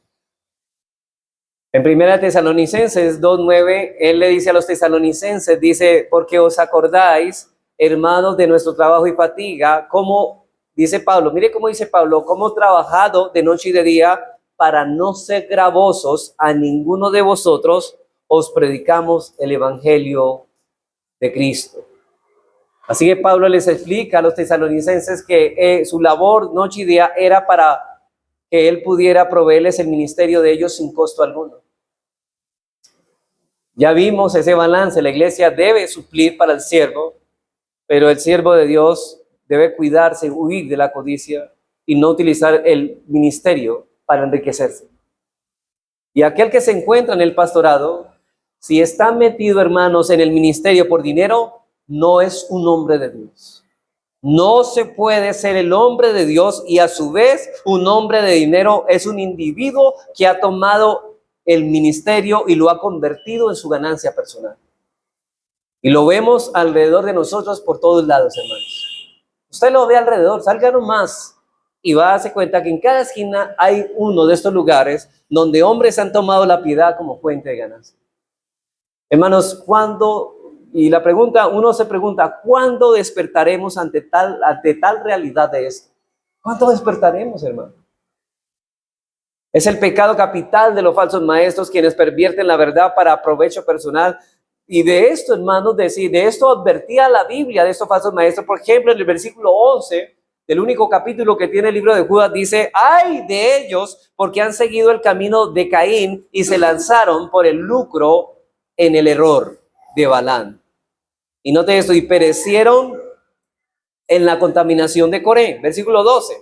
En 1 Tesalonicenses 2:9, él le dice a los tesalonicenses, dice, porque os acordáis, hermanos, de nuestro trabajo y fatiga, como dice Pablo, mire cómo dice Pablo, como trabajado de noche y de día para no ser gravosos a ninguno de vosotros, os predicamos el evangelio de Cristo. Así que Pablo les explica a los tesalonicenses que su labor noche y día era para que él pudiera proveerles el ministerio de ellos sin costo alguno. Ya vimos ese balance, la iglesia debe suplir para el siervo, pero el siervo de Dios debe cuidarse, huir de la codicia y no utilizar el ministerio para enriquecerse. Y aquel que se encuentra en el pastorado, si está metido, hermanos, en el ministerio por dinero, no es un hombre de Dios. No se puede ser el hombre de Dios y a su vez un hombre de dinero. Es un individuo que ha tomado el ministerio y lo ha convertido en su ganancia personal. Y lo vemos alrededor de nosotros por todos lados, hermanos. Usted lo ve alrededor, salga nomás y va a darse cuenta que en cada esquina hay uno de estos lugares donde hombres han tomado la piedad como fuente de ganancia. Hermanos, ¿cuándo? Y la pregunta, uno se pregunta, ¿cuándo despertaremos ante tal realidad de esto? ¿Cuándo despertaremos, hermano? Es el pecado capital de los falsos maestros, quienes pervierten la verdad para provecho personal. Y de esto, hermanos, de esto advertía la Biblia de estos falsos maestros. Por ejemplo, en el versículo 11 del único capítulo que tiene el libro de Judas, dice, ¡ay de ellos! Porque han seguido el camino de Caín y se lanzaron por el lucro en el error de Balaam. Y note esto, y perecieron en la contaminación de Coré. Versículo 12.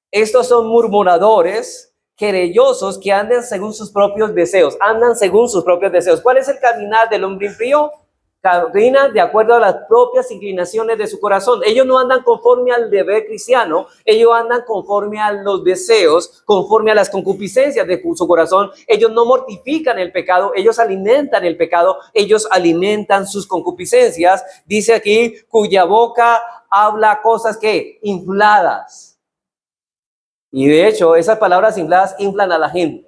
Estos son murmuradores, querellosos, que andan según sus propios deseos. Andan según sus propios deseos. ¿Cuál es el caminar del hombre impío? Camina de acuerdo a las propias inclinaciones de su corazón. Ellos no andan conforme al deber cristiano, ellos andan conforme a los deseos, conforme a las concupiscencias de su corazón. Ellos no mortifican el pecado, ellos alimentan el pecado, ellos alimentan sus concupiscencias. Dice aquí, cuya boca habla cosas que infladas. Y de hecho, esas palabras infladas inflan a la gente.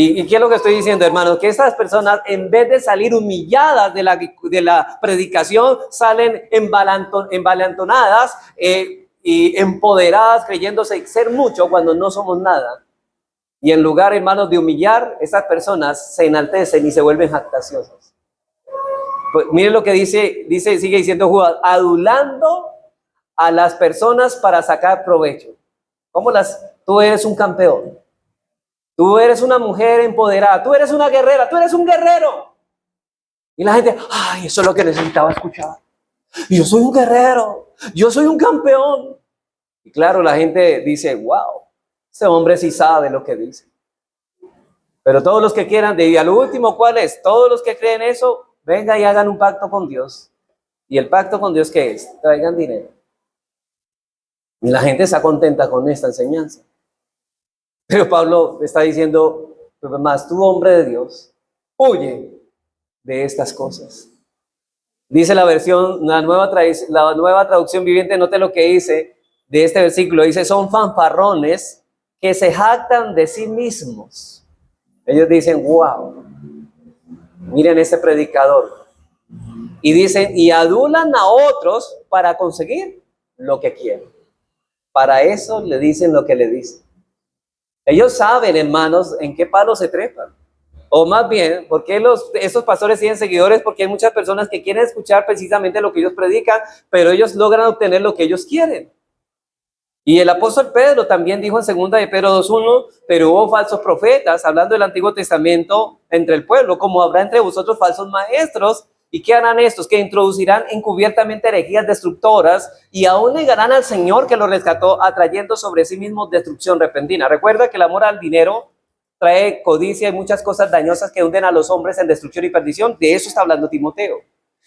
¿Y qué es lo que estoy diciendo, hermanos? Que estas personas, en vez de salir humilladas de la predicación, salen envalentonadas y empoderadas, creyéndose ser mucho cuando no somos nada. Y en lugar, hermanos, de humillar, estas personas se enaltecen y se vuelven jactaciosas. Pues miren lo que sigue diciendo Judas, adulando a las personas para sacar provecho. Tú eres un campeón. Tú eres una mujer empoderada, tú eres una guerrera, tú eres un guerrero. Y la gente, ay, eso es lo que necesitaba escuchar. Yo soy un guerrero, yo soy un campeón. Y claro, la gente dice, wow, Ese hombre sí sabe lo que dice. Pero todos los que quieran, y a lo último, ¿cuál es? Todos los que creen eso, vengan y hagan un pacto con Dios. ¿Y el pacto con Dios qué es? Traigan dinero. Y la gente está contenta con esta enseñanza. Pero Pablo está diciendo, más tú, hombre de Dios, huye de estas cosas. Dice la versión, la nueva traducción viviente, note lo que dice de este versículo. Dice, son fanfarrones que se jactan de sí mismos. Ellos dicen, wow, miren este predicador. Y dicen, y adulan a otros para conseguir lo que quieren. Para eso le dicen lo que le dicen. Ellos saben, hermanos, en qué palo se trepan. O más bien, ¿por qué esos pastores tienen seguidores? Porque hay muchas personas que quieren escuchar precisamente lo que ellos predican, pero ellos logran obtener lo que ellos quieren. Y el apóstol Pedro también dijo en 2 de Pedro 2:1, pero hubo falsos profetas, hablando del Antiguo Testamento, entre el pueblo, como habrá entre vosotros falsos maestros. ¿Y qué harán estos? Que introducirán encubiertamente herejías destructoras y aún negarán al Señor que los rescató, atrayendo sobre sí mismos destrucción repentina. Recuerda que el amor al dinero trae codicia y muchas cosas dañosas que hunden a los hombres en destrucción y perdición. De eso está hablando Timoteo.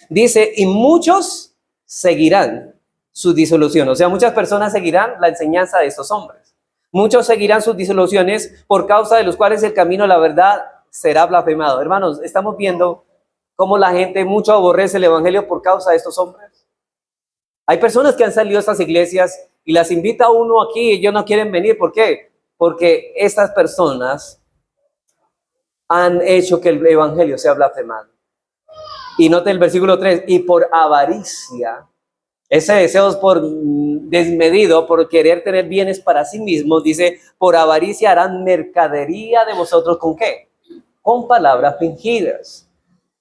Dice, y muchos seguirán su disolución. O sea, muchas personas seguirán la enseñanza de estos hombres. Muchos seguirán sus disoluciones por causa de los cuales el camino a la verdad será blasfemado. Hermanos, estamos viendo cómo la gente mucho aborrece el evangelio por causa de estos hombres. Hay personas que han salido de estas iglesias y las invita a uno aquí y ellos no quieren venir. ¿Por qué? Porque estas personas han hecho que el evangelio sea blasfemado. Y note el versículo 3, y por avaricia, ese deseo por desmedido, por querer tener bienes para sí mismos, dice, por avaricia harán mercadería de vosotros, ¿con qué? Con palabras fingidas.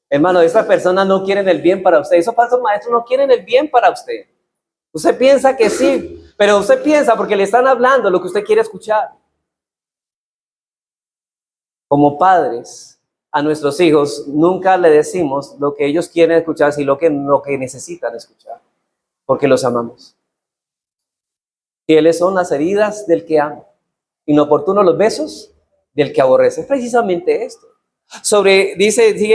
Hermano, estas personas no quieren el bien para usted. Esos falsos maestros no quieren el bien para usted. Usted piensa que sí, pero usted piensa porque le están hablando lo que usted quiere escuchar. Como padres, a nuestros hijos nunca le decimos lo que ellos quieren escuchar, sino lo que necesitan escuchar, porque los amamos. Fieles son las heridas del que ama, inoportunos los besos del que aborrece. Es precisamente esto. Sigue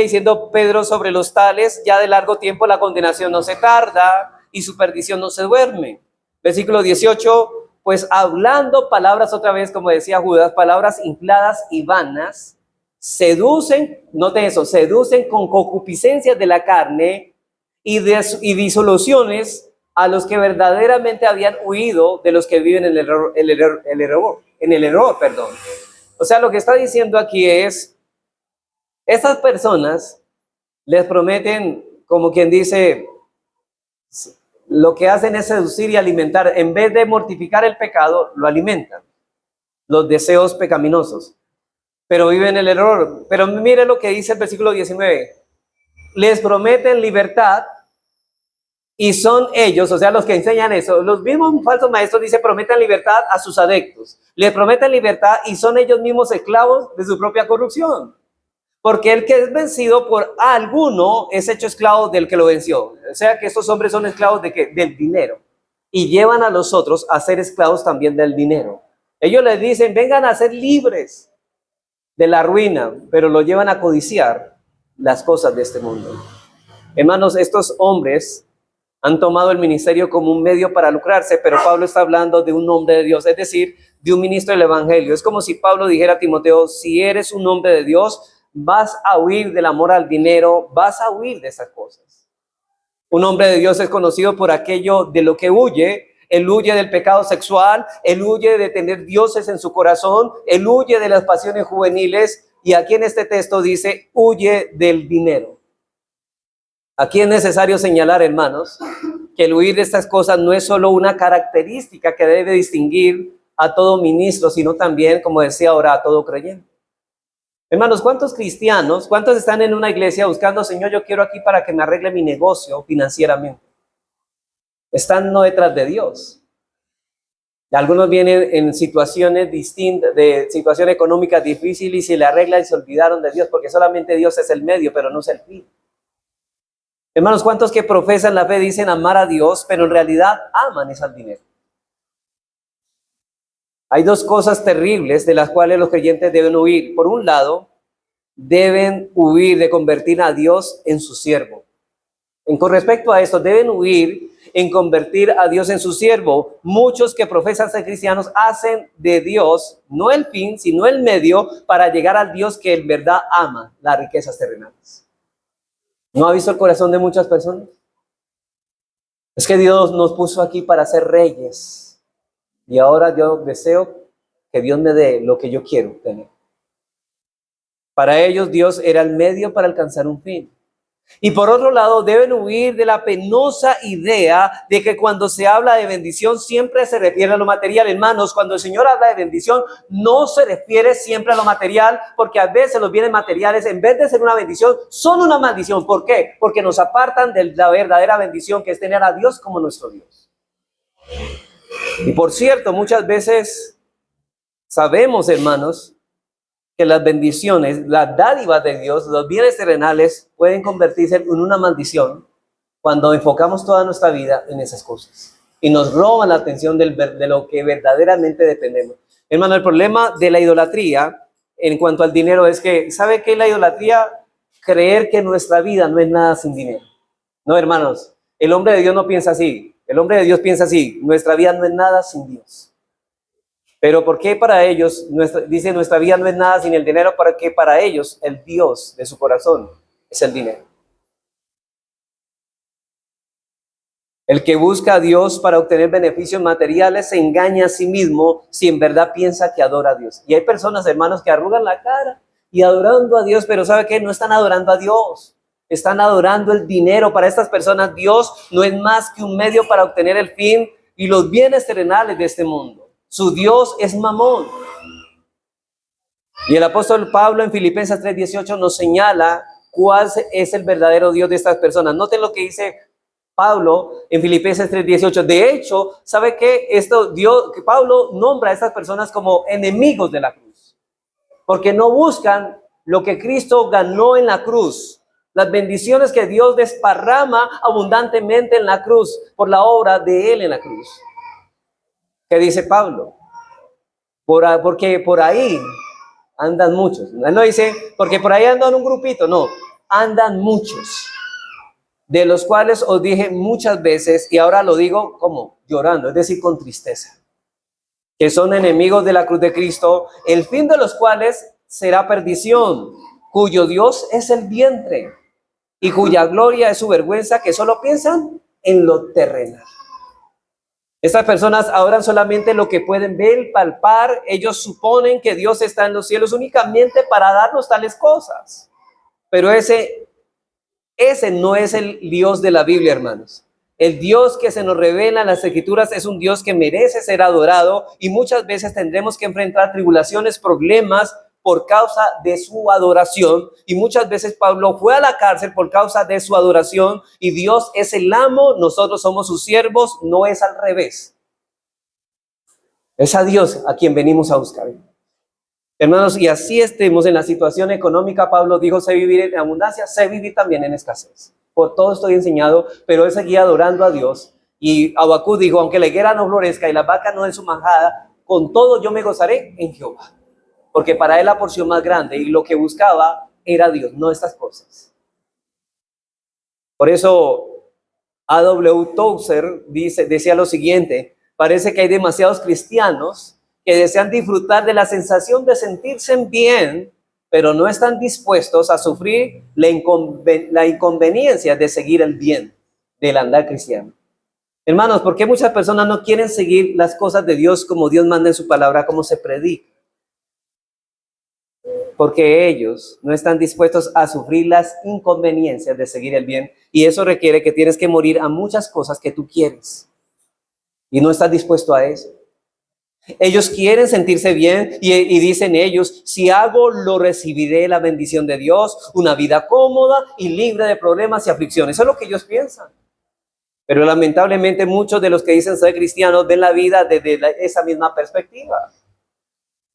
diciendo Pedro sobre los tales, ya de largo tiempo la condenación no se tarda y su perdición no se duerme. Versículo 18, pues hablando palabras otra vez, como decía Judas, palabras infladas y vanas, seducen, noten eso, seducen con concupiscencias de la carne y disoluciones a los que verdaderamente habían huido de los que viven en el error. O sea, lo que está diciendo aquí es, estas personas les prometen, como quien dice, lo que hacen es seducir y alimentar. En vez de mortificar el pecado, lo alimentan. Los deseos pecaminosos. Pero viven el error. Pero mire lo que dice el versículo 19. Les prometen libertad y son ellos, o sea, los que enseñan eso. Los mismos falsos maestros dicen, prometen libertad a sus adeptos. Les prometen libertad y son ellos mismos esclavos de su propia corrupción. Porque el que es vencido por alguno es hecho esclavo del que lo venció. O sea que estos hombres son esclavos de ¿qué? Del dinero. Y llevan a los otros a ser esclavos también del dinero. Ellos les dicen, vengan a ser libres de la ruina, pero lo llevan a codiciar las cosas de este mundo. Hermanos, estos hombres han tomado el ministerio como un medio para lucrarse, pero Pablo está hablando de un hombre de Dios, es decir, de un ministro del evangelio. Es como si Pablo dijera a Timoteo, si eres un hombre de Dios, vas a huir del amor al dinero, vas a huir de esas cosas. Un hombre de Dios es conocido por aquello de lo que huye. Él huye del pecado sexual, él huye de tener dioses en su corazón, él huye de las pasiones juveniles y aquí en este texto dice, huye del dinero. Aquí es necesario señalar, hermanos, que el huir de estas cosas no es solo una característica que debe distinguir a todo ministro, sino también, como decía ahora, a todo creyente. Hermanos, ¿cuántos cristianos, cuántos están en una iglesia buscando, Señor, yo quiero aquí para que me arregle mi negocio financieramente? Están no detrás de Dios. Algunos vienen en situaciones distintas, de situación económica difícil y se le arregla y se olvidaron de Dios, porque solamente Dios es el medio, pero no es el fin. Hermanos, ¿cuántos que profesan la fe dicen amar a Dios, pero en realidad aman es al dinero? Hay dos cosas terribles de las cuales los creyentes deben huir. Por un lado, deben huir de convertir a Dios en su siervo. Con respecto a esto, deben huir en convertir a Dios en su siervo. Muchos que profesan ser cristianos hacen de Dios no el fin, sino el medio para llegar al Dios que en verdad ama las riquezas terrenales. ¿No ha visto el corazón de muchas personas? Es que Dios nos puso aquí para ser reyes. Y ahora yo deseo que Dios me dé lo que yo quiero tener. Para ellos Dios era el medio para alcanzar un fin. Y por otro lado, deben huir de la penosa idea de que cuando se habla de bendición siempre se refiere a lo material. Hermanos, cuando el Señor habla de bendición, no se refiere siempre a lo material, porque a veces los bienes materiales, en vez de ser una bendición, son una maldición. ¿Por qué? Porque nos apartan de la verdadera bendición, que es tener a Dios como nuestro Dios. Y por cierto, muchas veces sabemos, hermanos, que las bendiciones, las dádivas de Dios, los bienes terrenales pueden convertirse en una maldición cuando enfocamos toda nuestra vida en esas cosas y nos roban la atención de lo que verdaderamente dependemos. Hermano, el problema de la idolatría en cuanto al dinero es que, ¿sabe qué es la idolatría? Creer que nuestra vida no es nada sin dinero. No, hermanos, el hombre de Dios no piensa así. El hombre de Dios piensa así: nuestra vida no es nada sin Dios. Pero ¿por qué para ellos, dice, nuestra vida no es nada sin el dinero? Porque para ellos el Dios de su corazón es el dinero. El que busca a Dios para obtener beneficios materiales se engaña a sí mismo si en verdad piensa que adora a Dios. Y hay personas, hermanos, que arrugan la cara y adorando a Dios, pero ¿sabe qué? No están adorando a Dios, están adorando el dinero. Para estas personas Dios no es más que un medio para obtener el fin y los bienes terrenales de este mundo. Su Dios es Mamón. Y el apóstol Pablo en Filipenses 3:18 nos señala cuál es el verdadero Dios de estas personas. Noten lo que dice Pablo en Filipenses 3:18. De hecho, ¿sabe qué? Que Pablo nombra a estas personas como enemigos de la cruz, porque no buscan lo que Cristo ganó en la cruz, las bendiciones que Dios desparrama abundantemente en la cruz por la obra de Él en la cruz. ¿Qué dice Pablo? Porque por ahí andan muchos. Él no dice, porque por ahí andan un grupito, no, andan muchos, de los cuales os dije muchas veces, y ahora lo digo como llorando, es decir, con tristeza, que son enemigos de la cruz de Cristo, el fin de los cuales será perdición, cuyo Dios es el vientre, y cuya gloria es su vergüenza, que solo piensan en lo terrenal. Estas personas adoran solamente lo que pueden ver, palpar. Ellos suponen que Dios está en los cielos únicamente para darnos tales cosas. Pero ese no es el Dios de la Biblia, hermanos. El Dios que se nos revela en las Escrituras es un Dios que merece ser adorado, y muchas veces tendremos que enfrentar tribulaciones, problemas por causa de su adoración. Y muchas veces Pablo fue a la cárcel por causa de su adoración, y Dios es el amo, nosotros somos sus siervos, no es al revés. Es a Dios a quien venimos a buscar. Hermanos, y así estemos en la situación económica, Pablo dijo, sé vivir en abundancia, sé vivir también en escasez. Por todo estoy enseñado, pero él seguía adorando a Dios. Y Habacuc dijo, aunque la higuera no florezca y la vaca no den su manjada, con todo yo me gozaré en Jehová. Porque para él la porción más grande y lo que buscaba era Dios, no estas cosas. Por eso A.W. Tozer decía lo siguiente: parece que hay demasiados cristianos que desean disfrutar de la sensación de sentirse bien, pero no están dispuestos a sufrir la inconveniencia de seguir el bien del andar cristiano. Hermanos, ¿por qué muchas personas no quieren seguir las cosas de Dios como Dios manda en su palabra, como se predica? Porque ellos no están dispuestos a sufrir las inconveniencias de seguir el bien, y eso requiere que tienes que morir a muchas cosas que tú quieres, y no estás dispuesto a eso. Ellos quieren sentirse bien y dicen ellos, si hago, lo recibiré la bendición de Dios, una vida cómoda y libre de problemas y aflicciones. Eso es lo que ellos piensan. Pero lamentablemente muchos de los que dicen ser cristianos ven la vida desde esa misma perspectiva.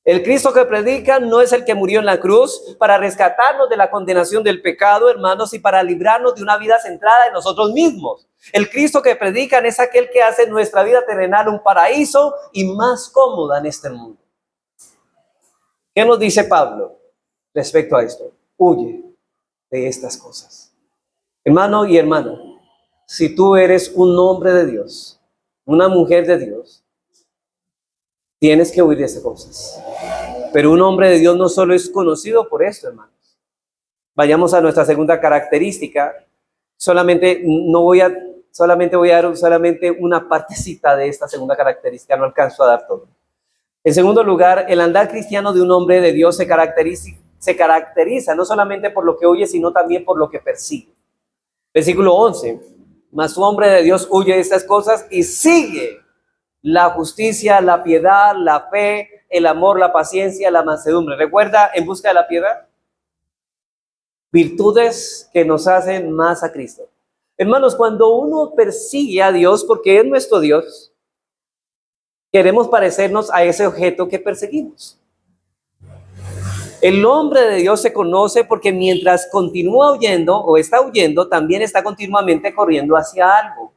El Cristo que predican no es el que murió en la cruz para rescatarnos de la condenación del pecado, hermanos, y para librarnos de una vida centrada en nosotros mismos. El Cristo que predican es aquel que hace nuestra vida terrenal un paraíso y más cómoda en este mundo. ¿Qué nos dice Pablo respecto a esto? Huye de estas cosas. Hermano y hermana, si tú eres un hombre de Dios, una mujer de Dios, tienes que huir de estas cosas. Pero un hombre de Dios no solo es conocido por esto, hermanos. Vayamos a nuestra segunda característica. Solamente voy a dar una partecita de esta segunda característica, no alcanzo a dar todo. En segundo lugar, el andar cristiano de un hombre de Dios se caracteriza no solamente por lo que oye, sino también por lo que persigue. Versículo 11. Mas un hombre de Dios huye de estas cosas y sigue la justicia, la piedad, la fe, el amor, la paciencia, la mansedumbre. ¿Recuerda en busca de la piedad? Virtudes que nos hacen más a Cristo. Hermanos, cuando uno persigue a Dios, porque es nuestro Dios, queremos parecernos a ese objeto que perseguimos. El hombre de Dios se conoce porque mientras continúa huyendo o está huyendo, también está continuamente corriendo hacia algo.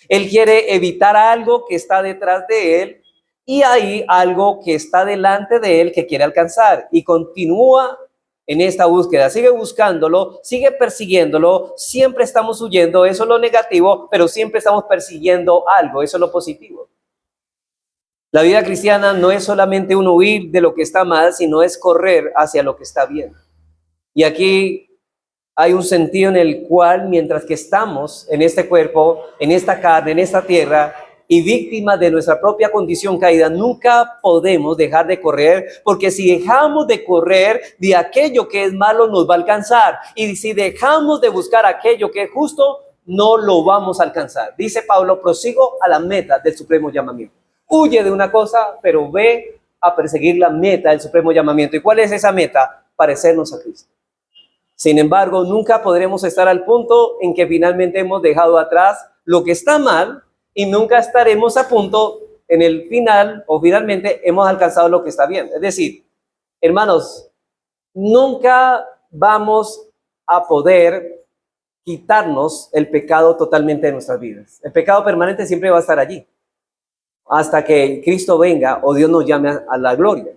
Él quiere evitar algo que está detrás de él y hay algo que está delante de él que quiere alcanzar y continúa en esta búsqueda, sigue buscándolo, sigue persiguiéndolo, siempre estamos huyendo, eso es lo negativo, pero siempre estamos persiguiendo algo, eso es lo positivo. La vida cristiana no es solamente un huir de lo que está mal, sino es correr hacia lo que está bien. Y aquí hay un sentido en el cual, mientras que estamos en este cuerpo, en esta carne, en esta tierra, y víctimas de nuestra propia condición caída, nunca podemos dejar de correr, porque si dejamos de correr de aquello que es malo, nos va a alcanzar. Y si dejamos de buscar aquello que es justo, no lo vamos a alcanzar. Dice Pablo, prosigo a la meta del supremo llamamiento. Huye de una cosa, pero ve a perseguir la meta del supremo llamamiento. ¿Y cuál es esa meta? Parecernos a Cristo. Sin embargo, nunca podremos estar al punto en que finalmente hemos dejado atrás lo que está mal y nunca estaremos a punto en el final o finalmente hemos alcanzado lo que está bien. Es decir, hermanos, nunca vamos a poder quitarnos el pecado totalmente de nuestras vidas. El pecado permanente siempre va a estar allí hasta que Cristo venga o Dios nos llame a la gloria.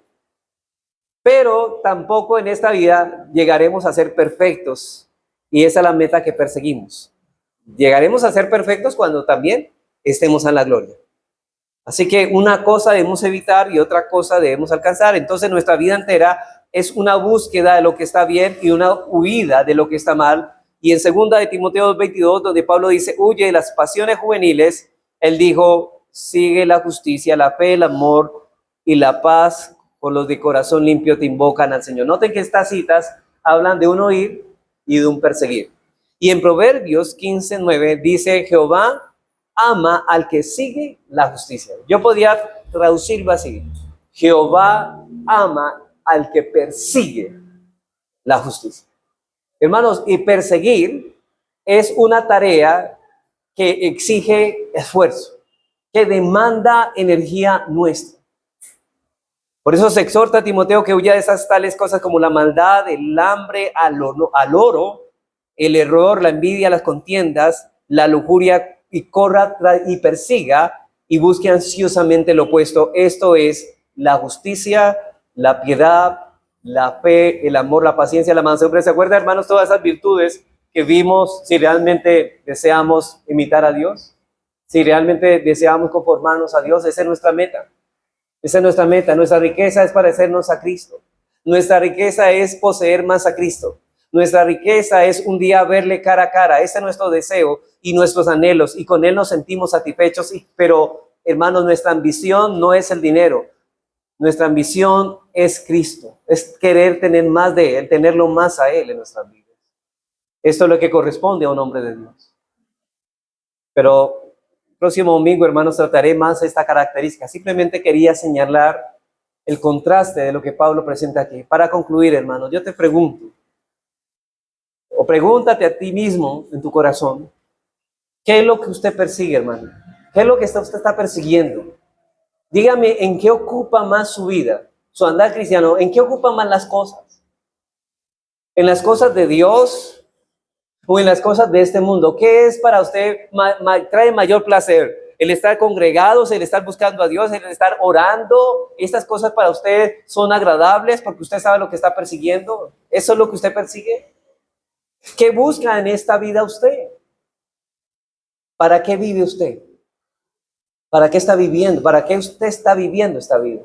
Pero tampoco en esta vida llegaremos a ser perfectos y esa es la meta que perseguimos. Llegaremos a ser perfectos cuando también estemos en la gloria. Así que una cosa debemos evitar y otra cosa debemos alcanzar. Entonces nuestra vida entera es una búsqueda de lo que está bien y una huida de lo que está mal. Y en 2 de Timoteo 2:22, donde Pablo dice, huye de las pasiones juveniles, él dijo, sigue la justicia, la fe, el amor y la paz, con los de corazón limpio te invocan al Señor. Noten que estas citas hablan de un huir y de un perseguir. Y en Proverbios 15:9 dice, Jehová ama al que sigue la justicia. Yo podría traducirlo así. Jehová ama al que persigue la justicia. Hermanos, y perseguir es una tarea que exige esfuerzo, que demanda energía nuestra. Por eso se exhorta a Timoteo que huya de esas tales cosas como la maldad, el hambre, al oro, el error, la envidia, las contiendas, la lujuria, y corra y persiga y busque ansiosamente lo opuesto. Esto es la justicia, la piedad, la fe, el amor, la paciencia, la mansedumbre. ¿Se acuerdan, hermanos, todas esas virtudes que vimos si realmente deseamos imitar a Dios? Si realmente deseamos conformarnos a Dios, esa es nuestra meta. Esa es nuestra meta. Nuestra riqueza es parecernos a Cristo. Nuestra riqueza es poseer más a Cristo. Nuestra riqueza es un día verle cara a cara. Ese es nuestro deseo y nuestros anhelos. Y con Él nos sentimos satisfechos. Pero, hermanos, nuestra ambición no es el dinero. Nuestra ambición es Cristo. Es querer tener más de Él, tenerlo más a Él en nuestras vidas. Esto es lo que corresponde a un hombre de Dios. Pero próximo domingo, hermanos, trataré más esta característica. Simplemente quería señalar el contraste de lo que Pablo presenta aquí. Para concluir, hermanos, yo te pregunto, o pregúntate a ti mismo en tu corazón, ¿qué es lo que usted persigue, hermano? ¿Qué es lo que usted está persiguiendo? Dígame, ¿en qué ocupa más su vida? su andar cristiano, ¿en qué ocupan más las cosas? ¿En las cosas de Dios o en las cosas de este mundo? ¿Qué es para usted, trae mayor placer? ¿El estar congregados, el estar buscando a Dios, el estar orando? ¿Estas cosas para usted son agradables porque usted sabe lo que está persiguiendo? ¿Eso es lo que usted persigue? ¿Qué busca en esta vida usted? ¿Para qué vive usted? ¿Para qué está viviendo? ¿Para qué usted está viviendo esta vida?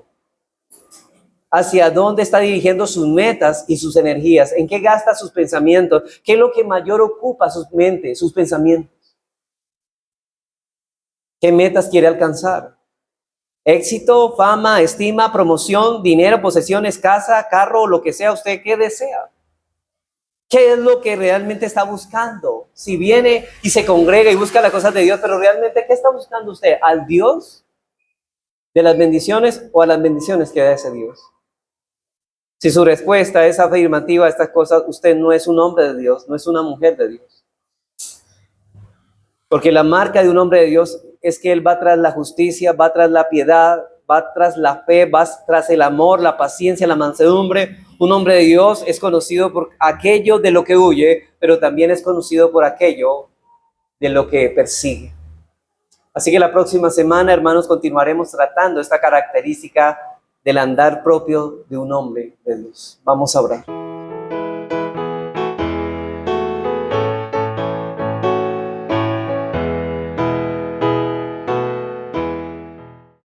¿Hacia dónde está dirigiendo sus metas y sus energías? ¿En qué gasta sus pensamientos? ¿Qué es lo que mayor ocupa sus mentes, sus pensamientos? ¿Qué metas quiere alcanzar? Éxito, fama, estima, promoción, dinero, posesiones, casa, carro, lo que sea usted, ¿qué desea? ¿Qué es lo que realmente está buscando? Si viene y se congrega y busca las cosas de Dios, pero realmente, ¿qué está buscando usted? ¿Al Dios de las bendiciones o a las bendiciones que da ese Dios? Si su respuesta es afirmativa a estas cosas, usted no es un hombre de Dios, no es una mujer de Dios. Porque la marca de un hombre de Dios es que él va tras la justicia, va tras la piedad, va tras la fe, va tras el amor, la paciencia, la mansedumbre. Un hombre de Dios es conocido por aquello de lo que huye, pero también es conocido por aquello de lo que persigue. Así que la próxima semana, hermanos, continuaremos tratando esta característica del andar propio de un hombre de Dios. Vamos a orar.